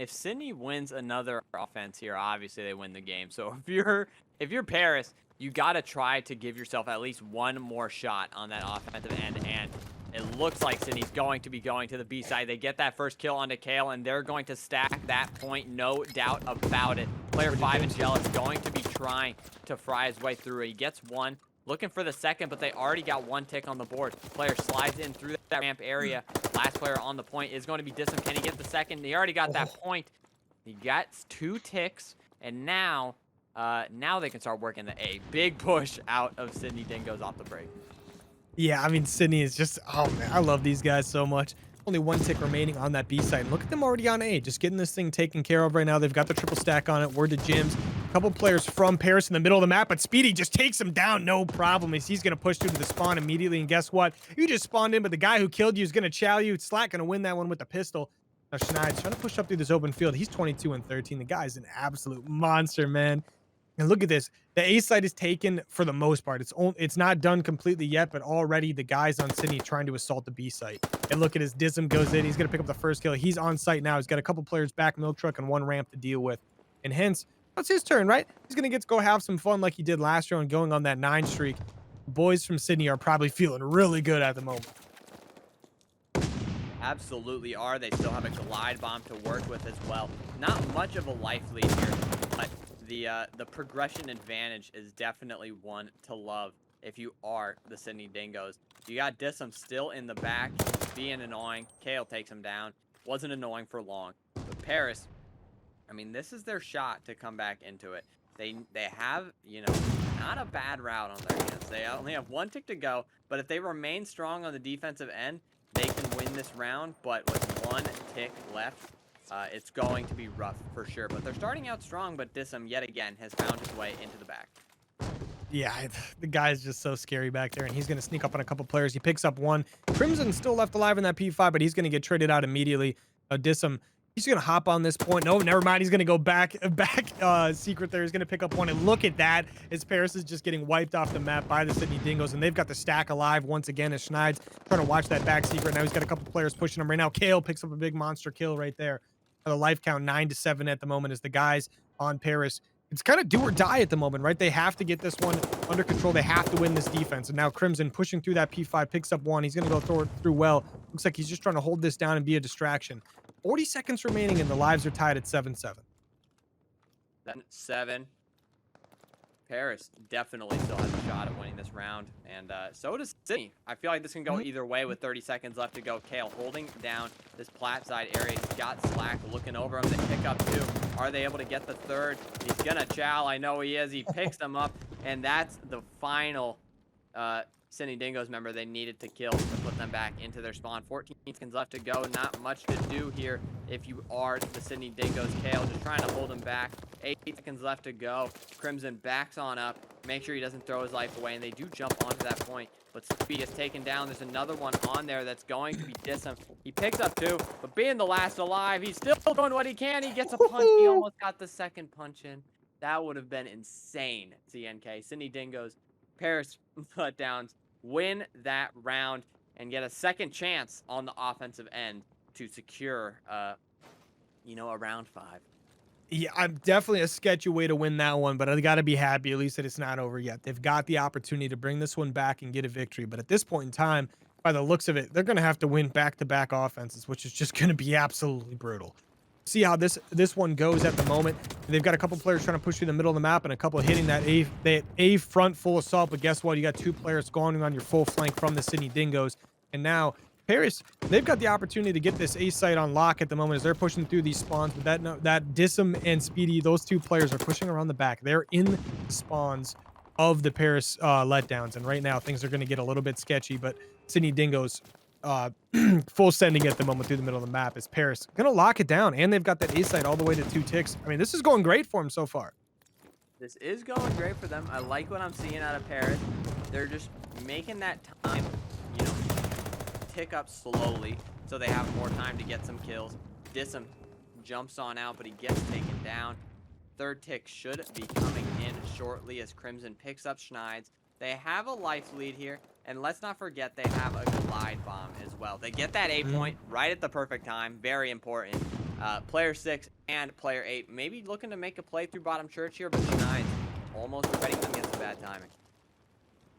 Sydney wins another offense here, obviously they win the game. So if you're Paris, you got to try to give yourself at least one more shot on that offensive end. And it looks like Sydney's going to be going to the B side. They get that first kill onto Kale, and they're going to stack that point, no doubt about it. Player 5 and Jealous going to be trying to fry his way through. He gets one, looking for the second, but they already got one tick on the board. Player slides in through that ramp area. Last player on the point is going to be Dism. Can he get the second? He already got that point. He gets 2 ticks, and now they can start working the A. Big push out of Sydney Dingoes off the break. Yeah, I mean, Sydney is just, oh man, I love these guys so much. Only 1 tick remaining on that B side. And look at them already on A, just getting this thing taken care of right now. They've got the triple stack on it. Word to Jims. A couple players from Paris in the middle of the map, but Speedy just takes him down, no problem. He's going to push through to the spawn immediately. And guess what? You just spawned in, but the guy who killed you is going to chow you. Slack going to win that one with the pistol. Now, Schneid's trying to push up through this open field. He's 22 and 13. The guy's an absolute monster, man. And look at this. The A side is taken for the most part. It's not done completely yet, but already the guys on Sydney trying to assault the B site. And look at his Dism goes in. He's going to pick up the first kill. He's on site now. He's got a couple players back, Milk Truck, and 1 ramp to deal with. And hence, that's his turn, right? He's going to get to go have some fun like he did last year and going on that 9 streak. Boys from Sydney are probably feeling really good at the moment. Absolutely are. They still have a glide bomb to work with as well. Not much of a life lead here, but the progression advantage is definitely one to love if you are the Sydney Dingoes. You got Dism still in the back, being annoying. Kale takes him down. Wasn't annoying for long. But Paris, I mean, this is their shot to come back into it. They have, you know, not a bad route on their hands. They only have 1 tick to go, but if they remain strong on the defensive end, they can win this round. But with 1 tick left, it's going to be rough for sure. But they're starting out strong, but Dism yet again has found his way into the back. Yeah, the guy's just so scary back there, and he's going to sneak up on a couple players. He picks up 1. Crimson still left alive in that P5, but he's going to get traded out immediately. Dism, he's going to hop on this point. No, never mind. He's going to go back secret there. He's going to pick up 1, and look at that, as Paris is just getting wiped off the map by the Sydney Dingoes, and they've got the stack alive once again as Schneid's trying to watch that back secret. Now he's got a couple players pushing him right now. Kale picks up a big monster kill right there. The life count 9-7 at the moment as the guys on Paris. It's kind of do or die at the moment, right? They have to get this one under control. They have to win this defense. And now Crimson pushing through that P5, picks up 1. He's going to go throw it through well. Looks like he's just trying to hold this down and be a distraction. 40 seconds remaining and the lives are tied at 7-7. 7. Paris definitely still has a shot at winning this round, and so does Sydney. I feel like this can go either way with 30 seconds left to go. Kale holding down this plat side area. He's got Slack looking over him. They pick up 2. Are they able to get the 3rd? He's gonna chow. I know he is. He picks them up, and that's the final Sydney Dingoes member they needed to kill to put them back into their spawn. 14 seconds left to go. Not much to do here if you are the Sydney Dingoes. Kale just trying to hold him back. 8 seconds left to go. Crimson backs on up. Make sure he doesn't throw his life away, and they do jump onto that point. But Speed is taken down. There's another one on there that's going to be Dism. He picks up 2, but being the last alive, he's still doing what he can. He gets a punch. He almost got the second punch in. That would have been insane, CNK. Sydney Dingoes, Paris Letdowns win that round and get a second chance on the offensive end to secure, you know, a round 5. Yeah, I'm definitely a sketchy way to win that one, but I got to be happy at least that it's not over yet. They've got the opportunity to bring this one back and get a victory. But at this point in time, by the looks of it, they're going to have to win back-to-back offenses, which is just going to be absolutely brutal. see how this one goes at the moment. They've got a couple players trying to push through the middle of the map and a couple hitting that A front full assault. But guess what? You got 2 players going on your full flank from the Sydney Dingoes. And now Paris, they've got the opportunity to get this A site on lock at the moment as they're pushing through these spawns. But that Dism and Speedy, those 2 players are pushing around the back. They're in the spawns of the Paris Letdowns. And right now things are going to get a little bit sketchy. But Sydney Dingoes full sending at the moment through the middle of the map. Is Paris gonna lock it down, and they've got that A site all the way to 2 ticks. I mean, this is going great for them so far. This is going great for them. I like what I'm seeing out of Paris. They're just making that time, you know, tick up slowly so they have more time to get some kills. Dism jumps on out, but he gets taken down. 3rd tick should be coming in shortly as Crimson picks up Schneids. They have a life lead here, and let's not forget they have a glide bomb as well. They get that A point right at the perfect time. Very important. Player 6 and player 8 maybe looking to make a play through bottom church here, but Schneids almost preventing them against the bad timing.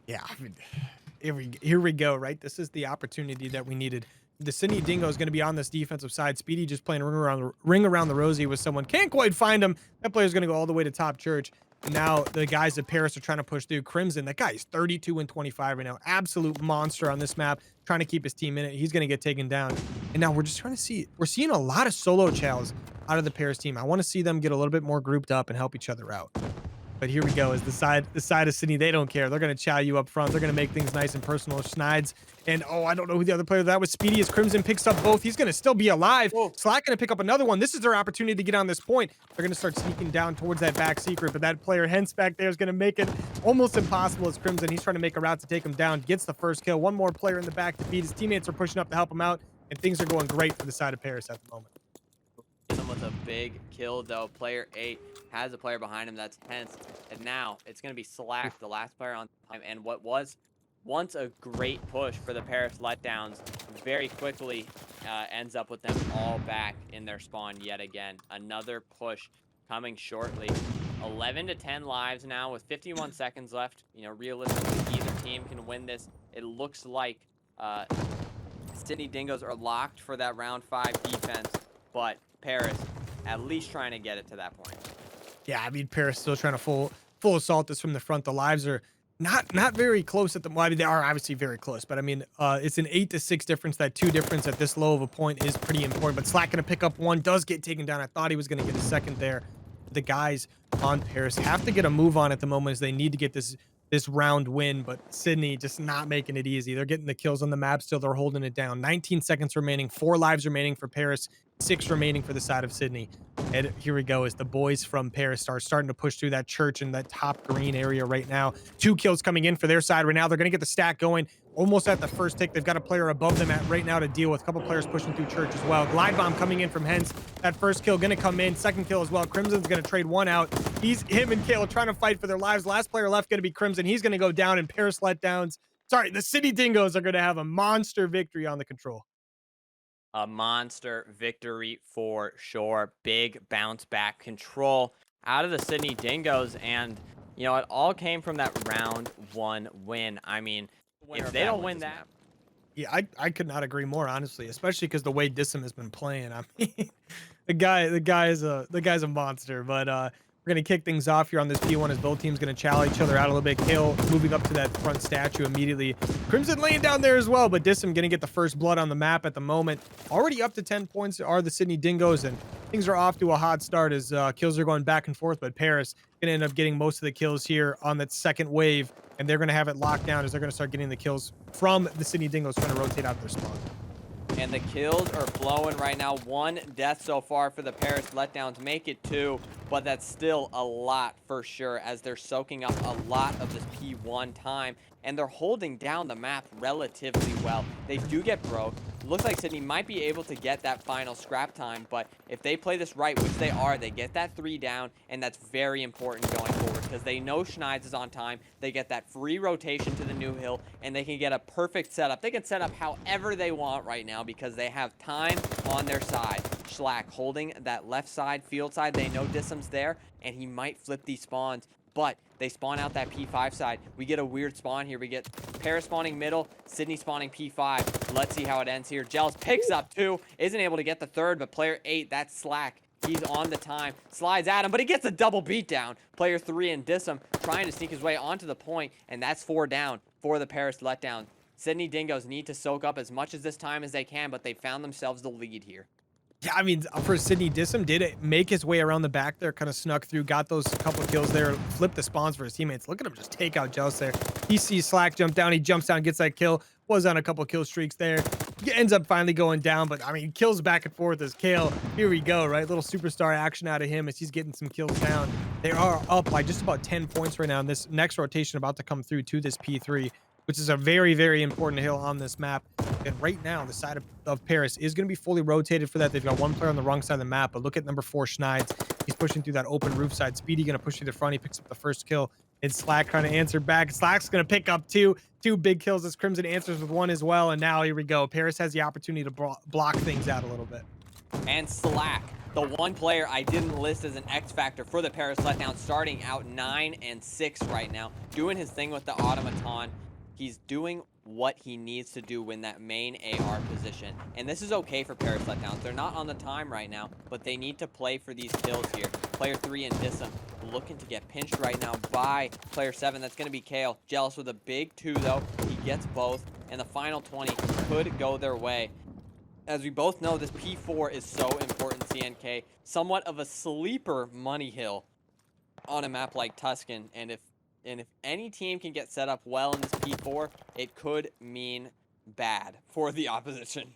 Yeah, I mean, here we go, right? This is the opportunity that we needed. The Sydney Dingo is going to be on this defensive side. Speedy just playing ring around the rosy with someone. Can't quite find him. That player is going to go all the way to top church. Now the guys at Paris are trying to push through. Crimson, that guy is 32 and 25 right now. Absolute monster on this map, trying to keep his team in it. He's going to get taken down. And now we're just trying to see, we're seeing a lot of solo chows out of the Paris team. I want to see them get a little bit more grouped up and help each other out. But here we go. Is the side of Sydney, they don't care. They're going to chow you up front. They're going to make things nice and personal. Schneids and, oh, I don't know who the other player that was. Speedy as Crimson picks up both. He's going to still be alive. Whoa. Slack going to pick up another one. This is their opportunity to get on this point. They're going to start sneaking down towards that back secret, but that player Hence back there is going to make it almost impossible as Crimson. He's trying to make a route to take him down. Gets the first kill. One more player in the back to beat. His teammates are pushing up to help him out, and things are going great for the side of Paris at the moment. With a big kill, though. Player 8 has a player behind him. That's Hence. And now it's going to be Slack, the last player on time. And what was once a great push for the Paris Letdowns very quickly ends up with them all back in their spawn yet again. Another push coming shortly. 11 to 10 lives now with 51 seconds left. You know, realistically, either team can win this. It looks like Sydney Dingoes are locked for that round 5 defense, but Paris at least trying to get it to that point. Yeah, I mean, Paris still trying to full assault this from the front. The lives are not very close at the, well, I mean, they are obviously very close, but I mean, it's an 8 to 6 difference. That 2 difference at this low of a point is pretty important, but Slack gonna pick up one, does get taken down. I thought he was gonna get a second there. The guys on Paris have to get a move on at the moment as they need to get this round win, but Sydney just not making it easy. They're getting the kills on the map still. They're holding it down. 19 seconds remaining, 4 lives remaining for Paris, 6 remaining for the side of Sydney. And here we go as the boys from Paris are starting to push through that church in that top green area right now. 2 kills coming in for their side right now. They're going to get the stack going almost at the first tick. They've got a player above them at right now to deal with. A couple players pushing through church as well. Glide bomb coming in from Hence. That first kill going to come in. Second kill as well. Crimson's going to trade one out. Him and Kale trying to fight for their lives. Last player left going to be Crimson. He's going to go down, and Paris Letdowns. Sorry, the Sydney Dingoes are going to have a monster victory on the control. A monster victory for sure. Big bounce back control out of the Sydney Dingoes. And, you know, it all came from that round 1 win. I mean, if they don't win that. Yeah, I could not agree more, honestly, especially because the way Dism has been playing. I mean, the guy's a monster. But we're gonna kick things off here on this P1 as both teams gonna challenge each other out a little bit. Kale moving up to that front statue immediately. Crimson laying down there as well, but Dism gonna get the first blood on the map at the moment. Already up to 10 points are the Sydney Dingoes, and things are off to a hot start as kills are going back and forth. But Paris gonna end up getting most of the kills here on that second wave, and they're gonna have it locked down as they're gonna start getting the kills from the Sydney Dingoes trying to rotate out their spawn. And the kills are flowing right now. 1 death so far for the Paris Letdowns. Make it 2, but that's still a lot for sure as they're soaking up a lot of this P1 time. And they're holding down the map relatively well. They do get broke. Looks like Sydney might be able to get that final scrap time, but if they play this right, which they are, they get that 3 down, and that's very important going forward because they know Schneids is on time. They get that free rotation to the new hill, and they can get a perfect setup. They can set up however they want right now because they have time on their side. Schlack holding that left side, field side. They know Dism's there, and he might flip these spawns. but they spawn out that P5 side. We get a weird spawn here. We get Paris spawning middle, Sydney spawning P5. Let's see how it ends here. Jealous picks up 2, isn't able to get the 3rd, but player 8, that's Slack. He's on the time, slides at him, but he gets a double beatdown. Player 3 and Disum trying to sneak his way onto the point, and that's 4 down for the Paris Letdown. Sydney Dingoes need to soak up as much as this time as they can, but they found themselves the lead here. Yeah, I mean, for Sydney, Disum did it make his way around the back there, kind of snuck through, got those couple kills there, flipped the spawns for his teammates. Look at him just take out Jealous there. He sees Slack jump down, he jumps down, gets that kill, was on a couple kill streaks there. He ends up finally going down, but I mean, kills back and forth as Kale. Here we go, right? Little superstar action out of him as he's getting some kills down. They are up by just about 10 points right now, and this next rotation about to come through to this P3, which is a very, very important hill on this map. And right now, the side of Paris is going to be fully rotated for that. They've got one player on the wrong side of the map, but look at number 4, Schneids. He's pushing through that open roof side. Speedy going to push to the front. He picks up the first kill. And Slack trying to answer back. Slack's going to pick up two big kills as Crimson answers with 1 as well. And now here we go. Paris has the opportunity to block things out a little bit. And Slack, the one player I didn't list as an X factor for the Paris Letdown, starting out 9 and 6 right now, doing his thing with the automaton. He's doing what he needs to do in that main AR position. And this is okay for Paris Letdowns. They're not on the time right now, but they need to play for these kills here. Player 3 and Disum looking to get pinched right now by player 7. That's going to be Kale. Jealous with a big 2, though. He gets both, and the final 20 could go their way. As we both know, this P4 is so important, CNK. Somewhat of a sleeper money hill on a map like Tuscan, and if any team can get set up well in this P4, it could mean bad for the opposition.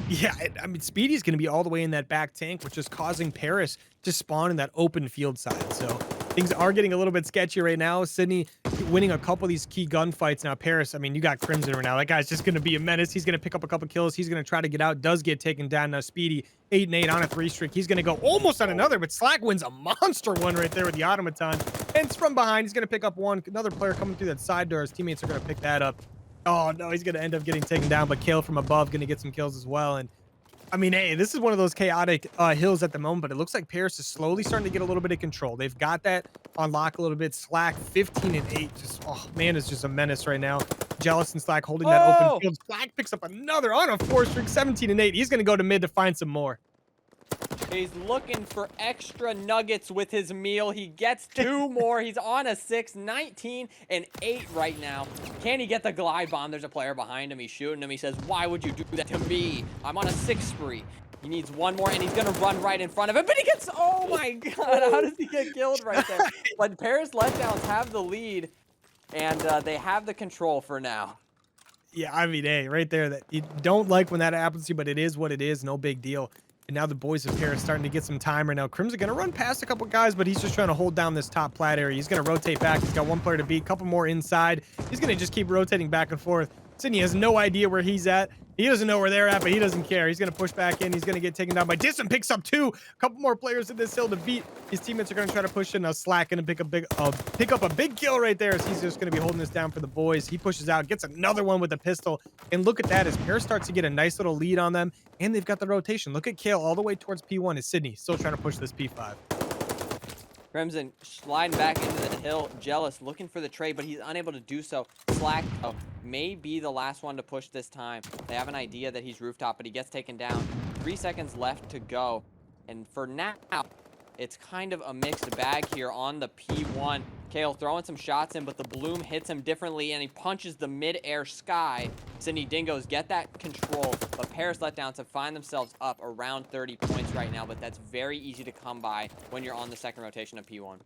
Yeah, I mean, Speedy's going to be all the way in that back tank, which is causing Paris to spawn in that open field side. So things are getting a little bit sketchy right now. Sydney winning a couple of these key gunfights. Now, Paris, I mean, you got Crimson right now. That guy's just going to be a menace. He's going to pick up a couple kills. He's going to try to get out. Does get taken down. Now, Speedy, 8 and 8 on a 3 streak. He's going to go almost on another, but Slack wins a monster one right there with the automaton. And it's from behind. He's going to pick up one. Another player coming through that side door. His teammates are going to pick that up. Oh, no, he's going to end up getting taken down, but Kale from above going to get some kills as well. And I mean, hey, this is one of those chaotic hills at the moment, but it looks like Paris is slowly starting to get a little bit of control. They've got that on lock a little bit. Slack, 15 and 8. Just, oh, man, it's just a menace right now. Jealous and Slack holding that open field. Slack picks up another on a 4 streak, 17 and 8. He's going to go to mid to find some more. He's looking for extra nuggets with his meal. He gets 2 more. He's on a 6, 19 and 8 right now. Can he get the glide bomb? There's a player behind him. He's shooting him. He says, why would you do that to me? I'm on a 6 spree. He needs 1 more, and he's going to run right in front of him. But he gets, oh my God, how does he get killed right there? But Paris Letdowns have the lead, and they have the control for now. Yeah, I mean, hey, right there, that you don't like when that happens to you, but it is what it is. No big deal. And now the boys of Paris starting to get some time right now. Crimson going to run past a couple guys, but he's just trying to hold down this top plat area. He's going to rotate back. He's got 1 player to beat, a couple more inside. He's going to just keep rotating back and forth. Sydney has no idea where he's at. He doesn't know where they're at, but he doesn't care. He's going to push back in. He's going to get taken down by Disum. Picks up 2. A couple more players in this hill to beat. His teammates are going to try to push in. Now Slack going to pick up a big kill right there as he's just going to be holding this down for the boys. He pushes out, gets another one with a pistol. And look at that as Paris starts to get a nice little lead on them. And they've got the rotation. Look at Kale all the way towards P1 is Sydney. Still trying to push this P5. Crimson sliding back into the hill. Jealous looking for the trade, but he's unable to do so. Slack may be the last one to push this time. They have an idea that he's rooftop, but he gets taken down. 3 seconds left to go. And for now, it's kind of a mixed bag here on the P1. Kale throwing some shots in, but the bloom hits him differently, and he punches the mid-air sky. Sydney Dingoes get that control, but Paris Letdowns have find themselves up around 30 points right now, but that's very easy to come by when you're on the second rotation of P1.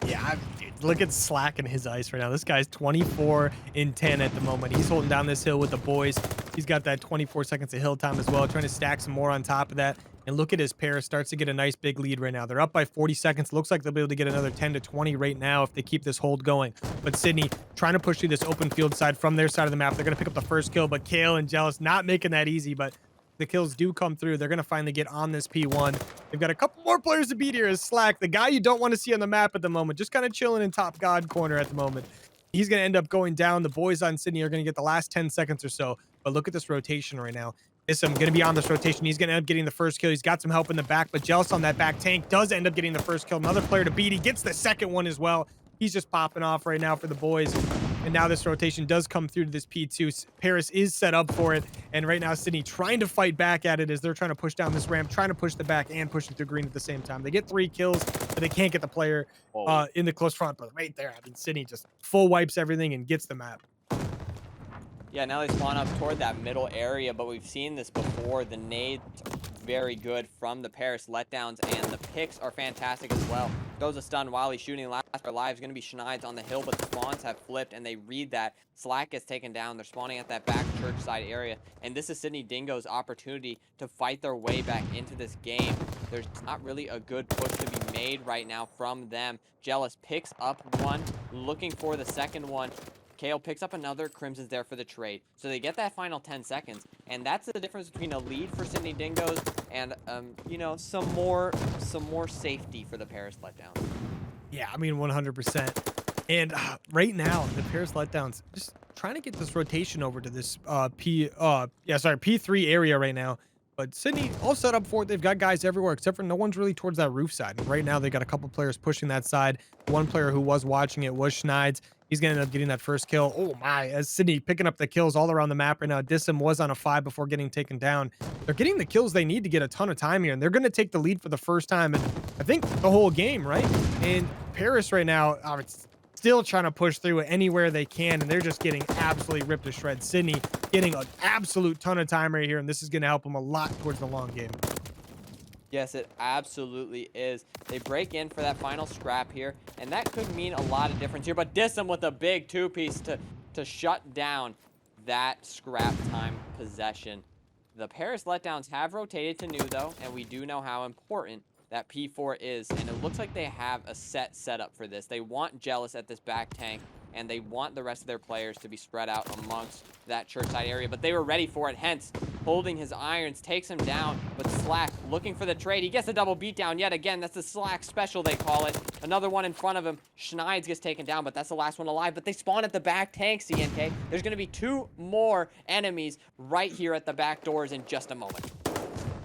Yeah, dude, look at Slack and his ice right now. This guy's 24 and 10 at the moment. He's holding down this hill with the boys. He's got that 24 seconds of hill time as well, trying to stack some more on top of that. And look at his Paris starts to get a nice big lead right now. They're up by 40 seconds. Looks like they'll be able to get another 10 to 20 right now if they keep this hold going. But Sydney trying to push through this open field side from their side of the map. They're going to pick up the first kill, but Kale and Jealous not making that easy, but the kills do come through. They're going to finally get on this P1. They've got a couple more players to beat here as Slack, the guy you don't want to see on the map at the moment, just kind of chilling in top God corner at the moment. He's going to end up going down. The boys on Sydney are going to get the last 10 seconds or so. But look at this rotation right now. Disum going to be on this rotation. He's going to end up getting the first kill. He's got some help in the back, but Jealous on that back tank does end up getting the first kill. Another player to beat. He gets the second one as well. He's just popping off right now for the boys. And now this rotation does come through to this P2. Paris is set up for it. And right now, Sydney trying to fight back at it as they're trying to push down this ramp, trying to push the back and pushing through green at the same time. They get 3 kills, but they can't get the player Whoa. in the close front. But right there, I mean, Sydney just full wipes everything and gets the map. Yeah, now they spawn up toward that middle area, but we've seen this before. The nades are very good from the Paris Letdowns, and the picks are fantastic as well. Throws a stun while he's shooting. Last for lives going to be Schneids on the hill, but the spawns have flipped, and they read that. Slack gets taken down. They're spawning at that back church side area, and this is Sydney Dingoes' opportunity to fight their way back into this game. There's not really a good push to be made right now from them. Jealous picks up one, looking for the second one. Kale picks up another. Crimson's there for the trade. So they get that final 10 seconds. And that's the difference between a lead for Sydney Dingoes and, you know, some more safety for the Paris Letdowns. Yeah, I mean, 100%. And right now, the Paris Letdowns just trying to get this rotation over to this P3 area right now. But Sydney all set up for it. They've got guys everywhere, except for no one's really towards that roof side. And right now, they got a couple players pushing that side. One player who was watching it was Schneids. He's going to end up getting that first kill. Oh, my. As Sydney picking up the kills all around the map right now. Dissim was on a 5 before getting taken down. They're getting the kills they need to get a ton of time here. And they're going to take the lead for the first time in, I think, the whole game, right? And Paris right now, it's still trying to push through it anywhere they can. And they're just getting absolutely ripped to shreds. Sydney getting an absolute ton of time right here. And this is going to help them a lot towards the long game. Yes, it absolutely is. They break in for that final scrap here, and that could mean a lot of difference here. But Dissim with a big 2-piece to shut down that scrap time possession. The Paris Letdowns have rotated to new, though, and we do know how important that P4 is. And it looks like they have a setup for this. They want Jealous at this back tank, and they want the rest of their players to be spread out amongst that church side area. But they were ready for it. Hence, holding his irons, takes him down. But Slack looking for the trade. He gets a double beatdown yet again. That's the Slack special, they call it. Another one in front of him. Schneids gets taken down, but that's the last one alive. But they spawn at the back tank, CNK. There's going to be 2 more enemies right here at the back doors in just a moment.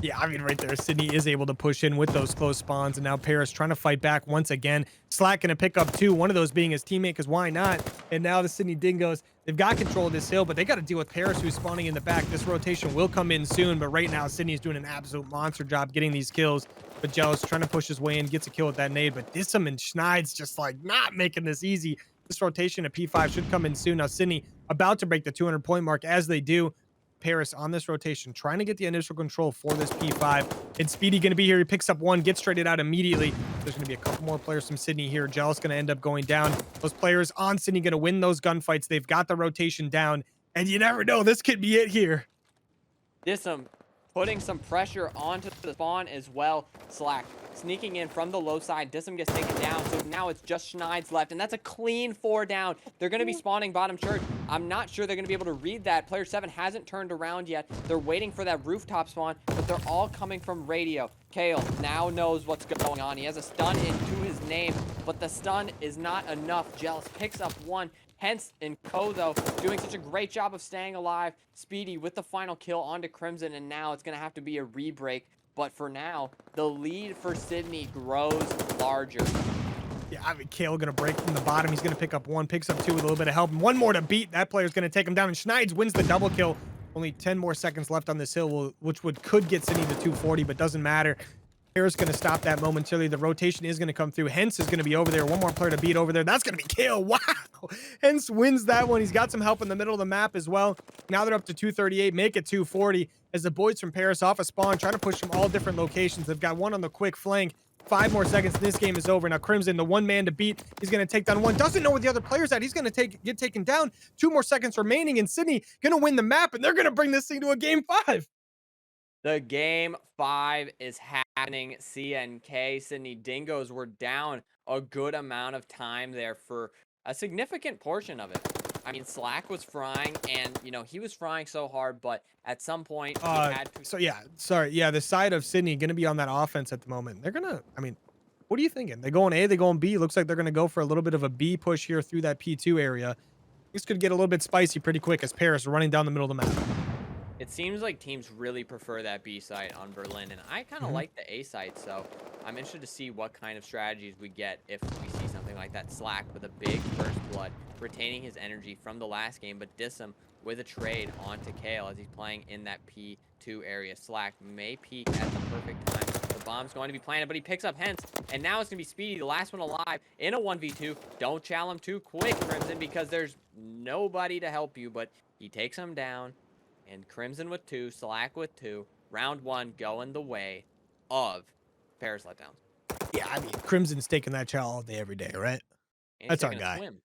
Yeah, I mean, right there, Sydney is able to push in with those close spawns, and now Paris trying to fight back once again. Slack going to pick up 2, one of those being his teammate, because why not? And now the Sydney Dingoes, they've got control of this hill, but they got to deal with Paris, who's spawning in the back. This rotation will come in soon, but right now, Sydney's doing an absolute monster job getting these kills. But Jealous trying to push his way in, gets a kill with that nade, but Dissim and Schneids just, like, not making this easy. This rotation at P5 should come in soon. Now, Sydney about to break the 200-point mark as they do. Paris on this rotation, trying to get the initial control for this P5. And Speedy going to be here. He picks up 1, gets traded out immediately. There's going to be a couple more players from Sydney here. Jealous going to end up going down. Those players on Sydney going to win those gunfights. They've got the rotation down. And you never know. This could be it here. Dissim putting some pressure onto the spawn as well. Slack sneaking in from the low side. Dissim gets taken down, so now it's just Schneids left, and that's a clean 4 down. They're going to be spawning bottom church. I'm not sure they're going to be able to read that. Player 7 hasn't turned around yet. They're waiting for that rooftop spawn, but they're all coming from radio. Kale now knows what's going on. He has a stun into his name, but the stun is not enough. Jealous picks up 1. Hence, in Co, though, doing such a great job of staying alive. Speedy with the final kill onto Crimson, and now it's going to have to be a re-break. But for now, the lead for Sydney grows larger. Yeah, I mean, Kale going to break from the bottom. He's going to pick up 1, picks up 2 with a little bit of help. And 1 more to beat. That player's going to take him down. And Schneids wins the double kill. Only 10 more seconds left on this hill, which could get Sydney to 240, but doesn't matter. Paris going to stop that momentarily. The rotation is going to come through. Hence is going to be over there. 1 more player to beat over there. That's going to be Kale. Wow. Hence wins that one. He's got some help in the middle of the map as well. Now they're up to 238. Make it 240 as the boys from Paris off a spawn, trying to push from all different locations. They've got 1 on the quick flank. 5 more seconds and this game is over. Now Crimson, the 1 man to beat. He's going to take down 1. Doesn't know where the other player's at. He's going to get taken down. 2 more seconds remaining, and Sydney going to win the map, and they're going to bring this thing to a game 5. The game 5 is happening. CNK, Sydney Dingoes were down a good amount of time there for a significant portion of it. I mean, Slack was frying, and, you know, he was frying so hard, but at some point, he had to... So, yeah, sorry. Yeah, the side of Sydney going to be on that offense at the moment. They're going to, I mean, what are you thinking? They going A, they going B? Looks like they're going to go for a little bit of a B push here through that P2 area. This could get a little bit spicy pretty quick as Paris running down the middle of the map. It seems like teams really prefer that B site on Berlin, and I kind of Mhm. like the A site, so I'm interested to see what kind of strategies we get if we see something like that. Slack with a big first blood, retaining his energy from the last game, but Dism with a trade onto Kale as he's playing in that P2 area. Slack may peek at the perfect time. The bomb's going to be planted, but he picks up Hence, and now it's going to be Speedy, the last one alive, in a 1v2. Don't chow him too quick, Crimson, because there's nobody to help you, but he takes him down. And Crimson with 2, Slack with 2. Round 1 going the way of Paris Letdowns. Yeah, I mean, Crimson's taking that chow all day, every day, right? And he's That's our taking a guy. swim.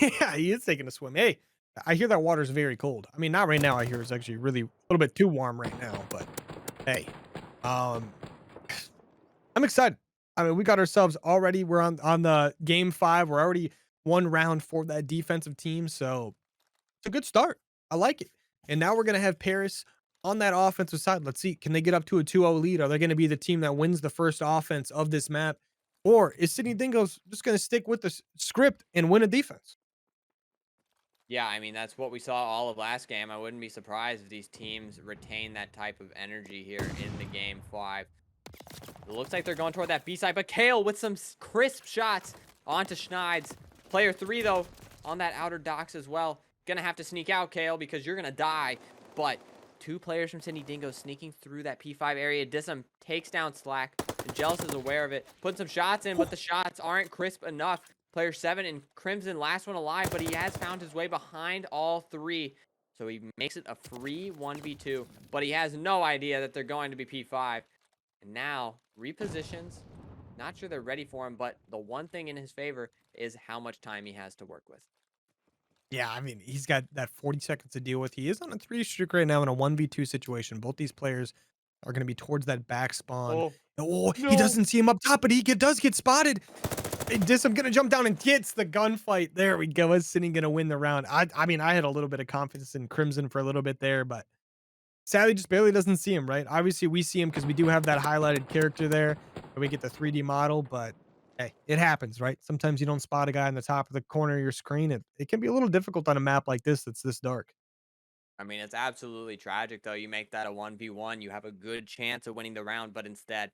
Yeah, he is taking a swim. Hey, I hear that water's very cold. I mean, not right now. I hear it's actually really a little bit too warm right now, but hey, um, I'm excited. I mean, we got ourselves already. We're on the game 5. We're already one round for that defensive team, so it's a good start. I like it. And now we're gonna have Paris on that offensive side. Let's see, can they get up to a 2-0 lead? Are they gonna be the team that wins the first offense of this map, or is Sydney Dingoes just gonna stick with the script and win a defense? Yeah, I mean, that's what we saw all of last game. I wouldn't be surprised if these teams retain that type of energy here in the game 5. It looks like they're going toward that B side, but Kale with some crisp shots onto Schneids. Player 3, though, on that outer docks as well. Gonna have to sneak out, Kale, because you're gonna die. But 2 players from Sydney Dingoes sneaking through that P5 area. Dism takes down Slack. And Jealous is aware of it. Putting some shots in, but the shots aren't crisp enough. Player 7 and Crimson, last one alive, but he has found his way behind all 3. So he makes it a free 1v2. But he has no idea that they're going to be P5. And now, repositions. Not sure they're ready for him, but the one thing in his favor is how much time he has to work with. Yeah, I mean, he's got that 40 seconds to deal with. He is on a 3 streak right now in a 1v2 situation. Both these players are going to be towards that back spawn. Oh, Oh, he no. doesn't see him up top, but does get spotted. I'm gonna jump down and gets the gunfight. There we go. Is Sydney gonna win the round? I mean, I had a little bit of confidence in Crimson for a little bit there, but sadly, just barely doesn't see him. Right? Obviously, we see him because we do have that highlighted character there, and we get the 3D model. But hey, it happens, right? Sometimes you don't spot a guy in the top of the corner of your screen. It can be a little difficult on a map like this that's this dark. I mean, it's absolutely tragic, though. You make that a 1v1, you have a good chance of winning the round, but instead,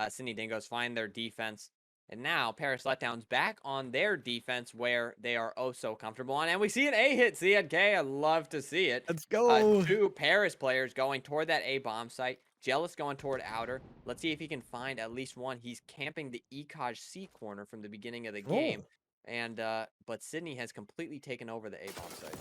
Sydney Dingoes find their defense. And now, Paris Letdowns back on their defense where they are oh so comfortable on. And we see an A hit, CNK. I love to see it. Let's go. 2 Paris players going toward that A bomb site. Jealous going toward outer. Let's see if he can find at least one. He's camping the Ecoj C corner from the beginning of the game. Oh. And but Sydney has completely taken over the A bomb site.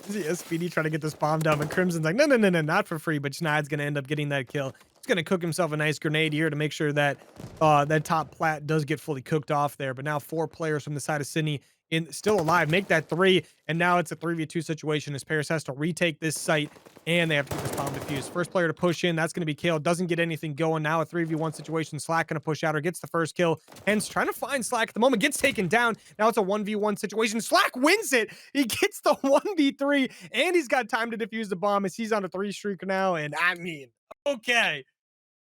Yeah, Speedy trying to get this bomb down, but Crimson's like, no, no, no, no, not for free. But Schneid's gonna end up getting that kill. He's gonna cook himself a nice grenade here to make sure that that top plat does get fully cooked off there. But now 4 players from the side of Sydney in still alive, make that 3, and now it's a 3v2 situation as Paris has to retake this site, and they have to get this bomb defused. First player to push in, that's gonna be Kale. Doesn't get anything going. Now a 3v1 situation. Slack gonna push out or gets the first kill. Hence trying to find Slack at the moment, gets taken down. Now it's a 1v1 situation. Slack wins it. He gets the 1v3, and he's got time to defuse the bomb as he's on a 3 streak now. And I mean, okay,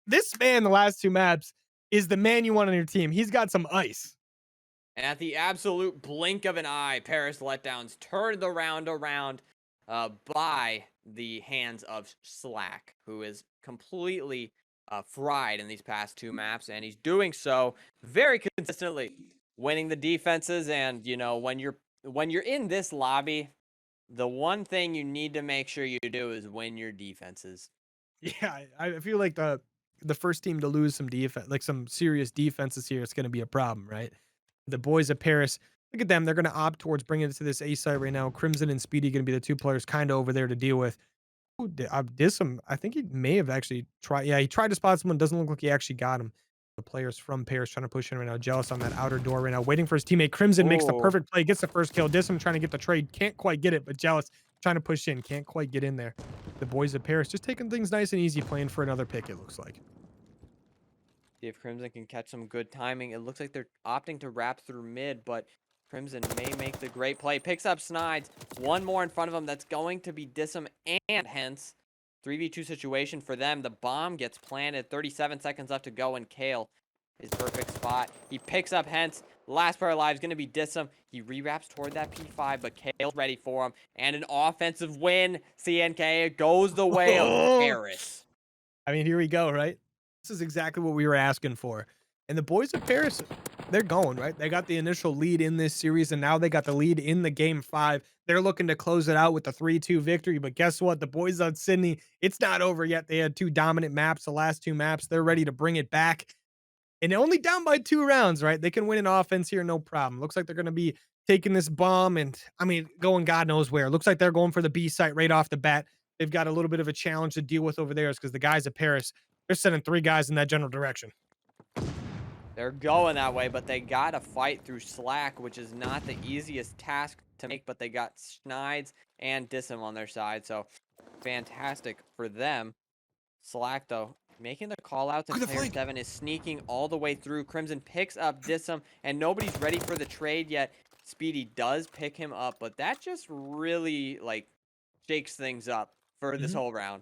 this man, the last 2 maps, is the man you want on your team. He's got some ice. And at the absolute blink of an eye, Paris Letdowns turned the round around by the hands of Slack, who is completely fried in these past 2 maps, and he's doing so very consistently, winning the defenses. And you know, when you're in this lobby, the one thing you need to make sure you do is win your defenses. Yeah, I feel like the first team to lose some defense, like some serious defenses here, it's going to be a problem, right? The boys of Paris, look at them. They're going to opt towards bringing it to this A site right now. Crimson and Speedy going to be the 2 players kind of over there to deal with. Ooh, did some. I think he may have actually tried. Yeah, he tried to spot someone. Doesn't look like he actually got him. The players from Paris trying to push in right now. Jealous on that outer door right now, waiting for his teammate. Crimson makes the Oh, perfect play, gets the first kill. Dism trying to get the trade, can't quite get it, but Jealous trying to push in, can't quite get in there. The boys of Paris just taking things nice and easy, playing for another pick. It looks like. see if Crimson can catch some good timing. It looks like they're opting to wrap through mid, but Crimson may make the great play. Picks up Snides. One more in front of him. That's going to be Dism and Hence. 3v2 situation for them. The bomb gets planted. 37 seconds left to go, and Kale is perfect spot. He picks up Hence. Last player alive is going to be Disum. He rewraps toward that P5, but Kale's ready for him. And an offensive win. CNK goes the way of Paris. I mean, here we go, right? This is exactly what we were asking for. And the boys of Paris, they're going, right? They got the initial lead in this series, and now they got the lead in the game 5. They're looking to close it out with the 3-2 victory. But guess what? The boys on Sydney, it's not over yet. They had 2 dominant maps, the last 2 maps. They're ready to bring it back. And they're only down by 2 rounds, right? They can win an offense here, no problem. Looks like they're going to be taking this bomb and, I mean, going God knows where. Looks like they're going for the B site right off the bat. They've got a little bit of a challenge to deal with over there because the guys at Paris, they're sending 3 guys in that general direction. They're going that way, but they got to fight through Slack, which is not the easiest task to make, but they got Schneid's and Disum on their side, so fantastic for them. Slack, though, making the call out to player 7 is sneaking all the way through. Crimson picks up Disum, and nobody's ready for the trade yet. Speedy does pick him up, but that just really, like, shakes things up for this whole round.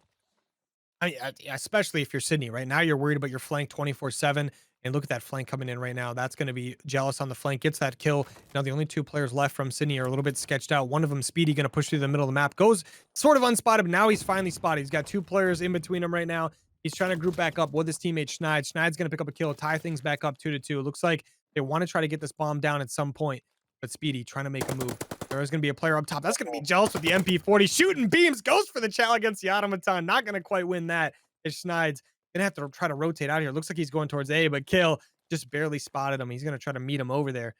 I mean, especially if you're Sydney, right? Now you're worried about your flank 24/7. And look at that flank coming in right now. That's going to be jealous on the flank. Gets that kill. Now the only 2 players left from Sydney are a little bit sketched out. One of them, Speedy, going to push through the middle of the map. Goes sort of unspotted, but now he's finally spotted. He's got 2 players in between him right now. He's trying to group back up with his teammate Schneid. Schneid's going to pick up a kill, tie things back up 2-2. It looks like they want to try to get this bomb down at some point. But Speedy trying to make a move. There's going to be a player up top. That's going to be jealous with the MP40. Shooting beams. Goes for the chow against the automaton. Not going to quite win that. It's Schneid's gonna have to try to rotate out here. Looks like he's going towards A, but Kill just barely spotted him. He's gonna try to meet him over there.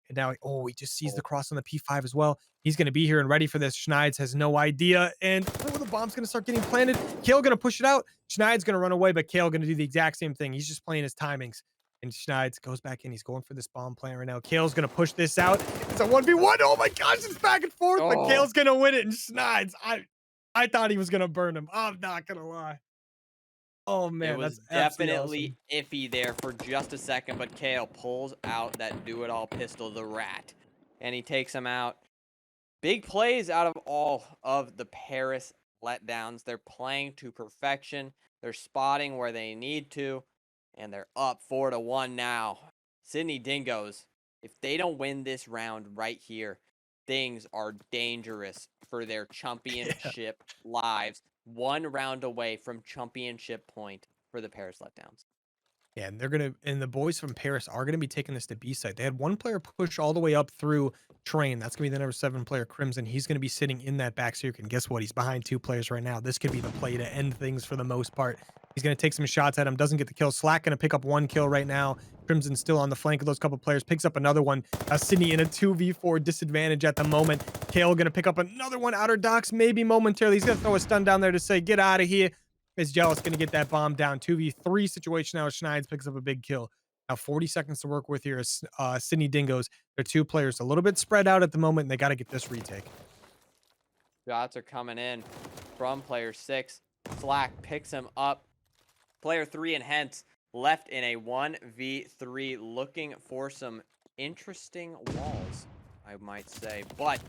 And now, he just sees the cross on the P5 as well. He's gonna be here and ready for this. Schneid's has no idea. And the bomb's gonna start getting planted. Kale gonna push it out. Schneid's gonna run away, but Kale gonna do the exact same thing. He's just playing his timings. And Schneid's goes back in. He's going for this bomb plant right now. Kale's gonna push this out. It's a 1v1. Oh my gosh, it's back and forth, but Kale's gonna win it. And Schneid's, I thought he was gonna burn him. I'm not gonna lie. Oh man, It was that's definitely awesome. iffy there for just a second, but Kale pulls out that do-it-all pistol, the Rat, and he takes him out. Big plays out of all of the Paris letdowns. They're playing to perfection. They're spotting where they need to, and they're up 4-1 now. Sydney Dingoes, if they don't win this round right here, things are dangerous for their championship lives. 1 round away from championship point for the Paris letdowns. Yeah, and the boys from Paris are gonna be taking this to B side. They had 1 player push all the way up through train. That's gonna be the number 7 player, Crimson. He's gonna be sitting in that back circuit. And guess what? He's behind 2 players right now. This could be the play to end things for the most part. He's gonna take some shots at him. Doesn't get the kill. Slack gonna pick up 1 kill right now. Crimson still on the flank of those couple players. Picks up another one. Sydney in a 2v4 disadvantage at the moment. Kale gonna pick up another one. Outer docks maybe momentarily. He's gonna throw a stun down there to say, get out of here. Is Jealous going to get that bomb down. 2v3 situation now. Schneid's picks up a big kill. Now 40 seconds to work with here as Sydney Dingoes. They're 2 players a little bit spread out at the moment, and they got to get this retake. Shots are coming in from player 6. Slack picks him up. Player 3 and Hence left in a 1v3 looking for some interesting walls, I might say. But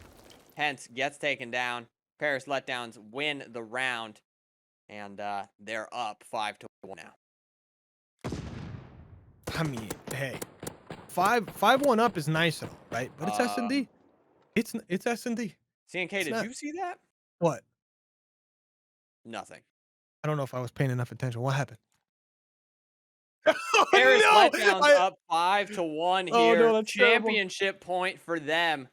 Hence gets taken down. Paris letdowns win the round. And they're up 5-1 now. I mean, hey, 5-1 up is nice and all, right? But it's S&D. It's S&D. CNK, did you see that? What? Nothing. I don't know if I was paying enough attention. What happened? Paris Oh, letdowns no! up 5-1 here. Oh no, that's Championship point for them.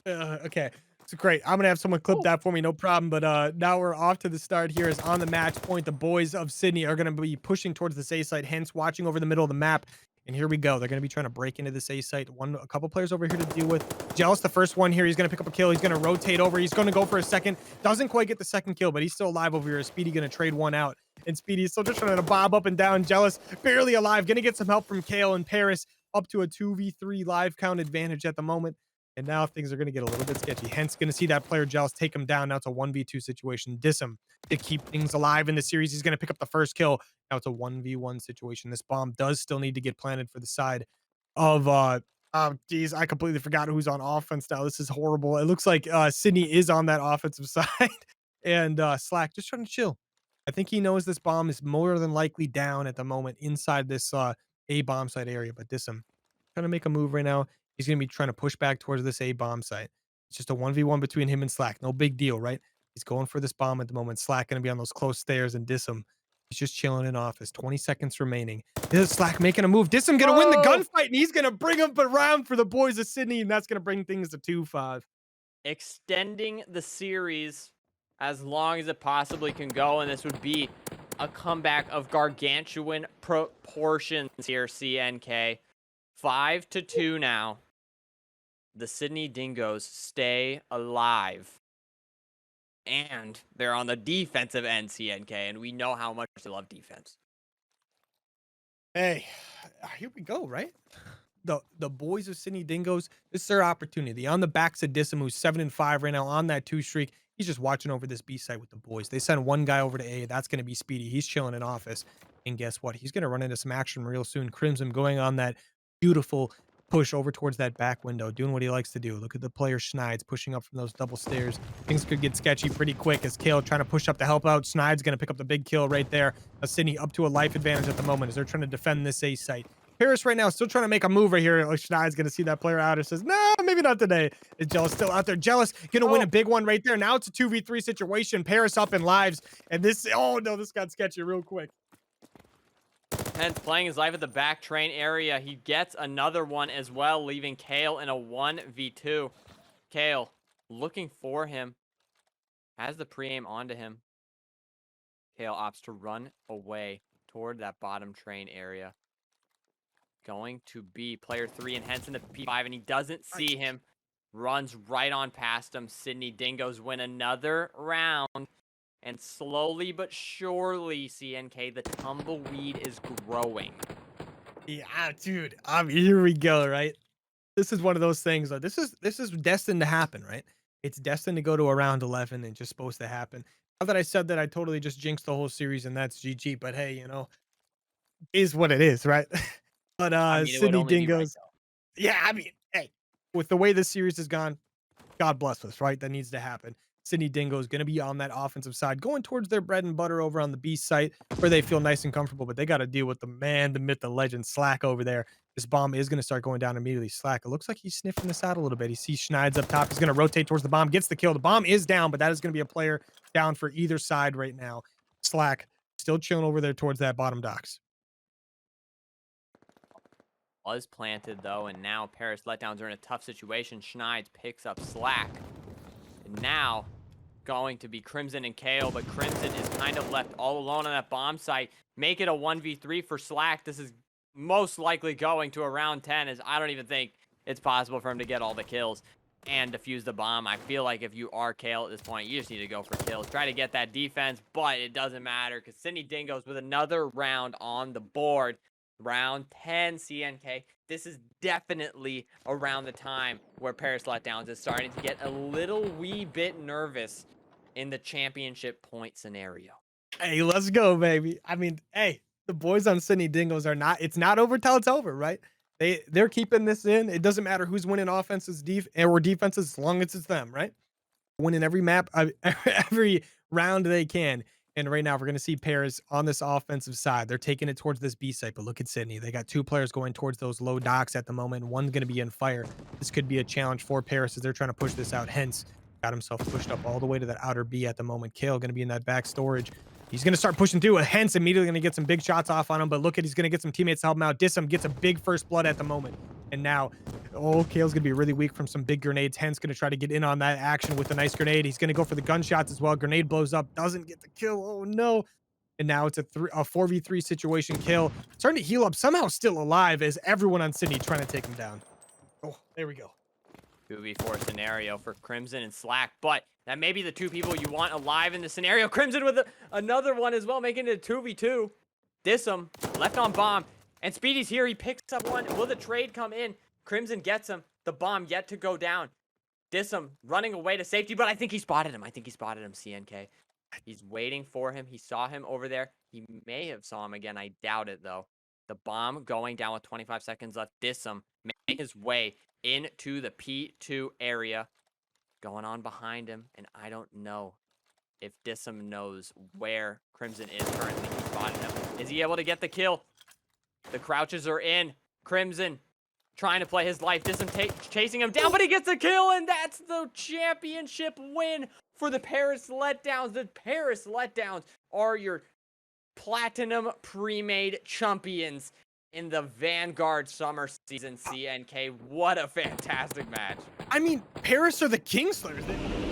Okay. It's great. I'm gonna have someone clip that for me, no problem. But now we're off to the start here. Is on the match point. The boys of Sydney are gonna be pushing towards this A site, Hence watching over the middle of the map. And here we go. They're gonna be trying to break into this A site. A couple players over here to deal with. Jealous, the first one here. He's gonna pick up a kill. He's gonna rotate over. He's gonna go for a second. Doesn't quite get the second kill, but he's still alive over here. Speedy gonna trade one out. And Speedy is still just trying to bob up and down. Jealous, barely alive. Gonna get some help from Kale and Paris. Up to a 2v3 live count advantage at the moment. And now things are going to get a little bit sketchy. Hence, going to see that player Jealous take him down. Now it's a 1v2 situation. Diss him to keep things alive in the series. He's going to pick up the first kill. Now it's a 1v1 situation. This bomb does still need to get planted for the side of, oh, geez, I completely forgot who's on offense now. This is horrible. It looks like Sydney is on that offensive side. And Slack just trying to chill. I think he knows this bomb is more than likely down at the moment inside this A bomb site area, but Diss him trying to make a move right now. He's going to be trying to push back towards this A bomb site. It's just a 1v1 between him and Slack. No big deal, right? He's going for this bomb at the moment. Slack going to be on those close stairs and diss him. He's just chilling in office. 20 seconds remaining. This is Slack making a move. Diss him going to win the Oh! gunfight, and he's going to bring him around for the boys of Sydney, and that's going to bring things to 2-5. Extending the series as long as it possibly can go, and this would be a comeback of gargantuan proportions here, CNK. 5-2 now. The Sydney Dingoes stay alive. And they're on the defensive end, CNK, and we know how much they love defense. Hey, here we go, right? The boys of Sydney Dingoes, this is their opportunity. On the backs of Dissim, who's 7-5 right now on that 2 streak. He's just watching over this B site with the boys. They send one guy over to A. That's going to be Speedy. He's chilling in office. And guess what? He's going to run into some action real soon. Crimson going on that beautiful push over towards that back window, doing what he likes to do. Look at the player Schneid's pushing up from those double stairs. Things could get sketchy pretty quick as Kale trying to push up to help out. Schneid's going to pick up the big kill right there. Sydney up to a life advantage at the moment as they're trying to defend this A site. Paris right now still trying to make a move right here. Like Schneid's going to see that player out and says, no, maybe not today. Is Jealous still out there? Jealous going to win a big one right there. Now it's a 2v3 situation. Paris up in lives. And this, oh no, this got sketchy real quick. Hence playing his life at the back train area. He gets another one as well, leaving Kale in a 1v2. Kale looking for him. Has the pre-aim onto him. Kale opts to run away toward that bottom train area. Going to be player 3 and hence in the P5, and he doesn't see him. Runs right on past him. Sydney Dingoes win another round. And slowly but surely, CNK, the tumbleweed is growing. Yeah, dude. Here we go, right? This is one of those things. This is destined to happen, right? It's destined to go to a round 11 and just supposed to happen. Now that I said that, I totally just jinxed the whole series, and that's GG. But hey, is what it is, right? But I mean, it would Sydney only be right, Dingoes. though. Yeah, I mean, hey, with the way this series has gone, God bless us, right? That needs to happen. Sydney Dingo is going to be on that offensive side, going towards their bread and butter over on the B site where they feel nice and comfortable, but they got to deal with the man, the myth, the legend, Slack over there. This bomb is going to start going down immediately. Slack, it looks like he's sniffing this out a little bit. He sees Schneid's up top. He's going to rotate towards the bomb, gets the kill. The bomb is down, but that is going to be a player down for either side right now. Slack still chilling over there towards that bottom docks. Was planted, though, and now Paris Letdowns are in a tough situation. Schneid picks up Slack. And now going to be Crimson and Kale, but Crimson is kind of left all alone on that bomb site. Make it a 1v3 for Slack. This is most likely going to a round 10, as I don't even think it's possible for him to get all the kills and defuse the bomb. I feel like if you are Kale at this point, you just need to go for kills. Try to get that defense, but it doesn't matter because Sydney Dingoes with another round on the board. Round 10, CNK. This is definitely around the time where Paris Letdowns is starting to get a little wee bit nervous in the championship point scenario. Hey, let's go, baby. I mean, hey, the boys on Sydney Dingoes are not, it's not over till it's over, right? They're keeping this in. It doesn't matter who's winning offenses or defenses as long as it's them, right? Winning every map, every round they can. And right now, we're going to see Paris on this offensive side. They're taking it towards this B site, but look at Sydney. They got 2 players going towards those low docks at the moment. One's going to be in fire. This could be a challenge for Paris as they're trying to push this out. Hence, got himself pushed up all the way to that outer B at the moment. Kale going to be in that back storage. He's going to start pushing through. Hence, immediately going to get some big shots off on him. But look at, he's going to get some teammates to help him out. Diss him, gets a big first blood at the moment. And now, oh, Kale's going to be really weak from some big grenades. Hence, going to try to get in on that action with a nice grenade. He's going to go for the gunshots as well. Grenade blows up. Doesn't get the kill. Oh, no. And now it's a 4v3 situation. Kill starting to heal up. Somehow still alive as everyone on Sydney trying to take him down. Oh, there we go. 2v4 scenario for Crimson and Slack, but that may be the 2 people you want alive in the scenario. Crimson with another one as well, making it a 2v2. Diss him, left on bomb, and Speedy's here. He picks up one. Will the trade come in? Crimson gets him. The bomb yet to go down. Diss him, running away to safety, but I think he spotted him. CNK. He's waiting for him. He saw him over there. He may have saw him again. I doubt it, though. The bomb going down with 25 seconds left. Diss him, making his way into the P2 area, going on behind him, and I don't know if Dissum knows where Crimson is currently. He spotted him. Is he able to get the kill? The crouches are in. Crimson trying to play his life distance, chasing him down, but he gets a kill, and that's the championship win for the Paris Letdowns. The Paris Letdowns are your Platinum Premade champions in the Vanguard Summer Season CNK. What a fantastic match. I mean, Paris are the Kingslayers.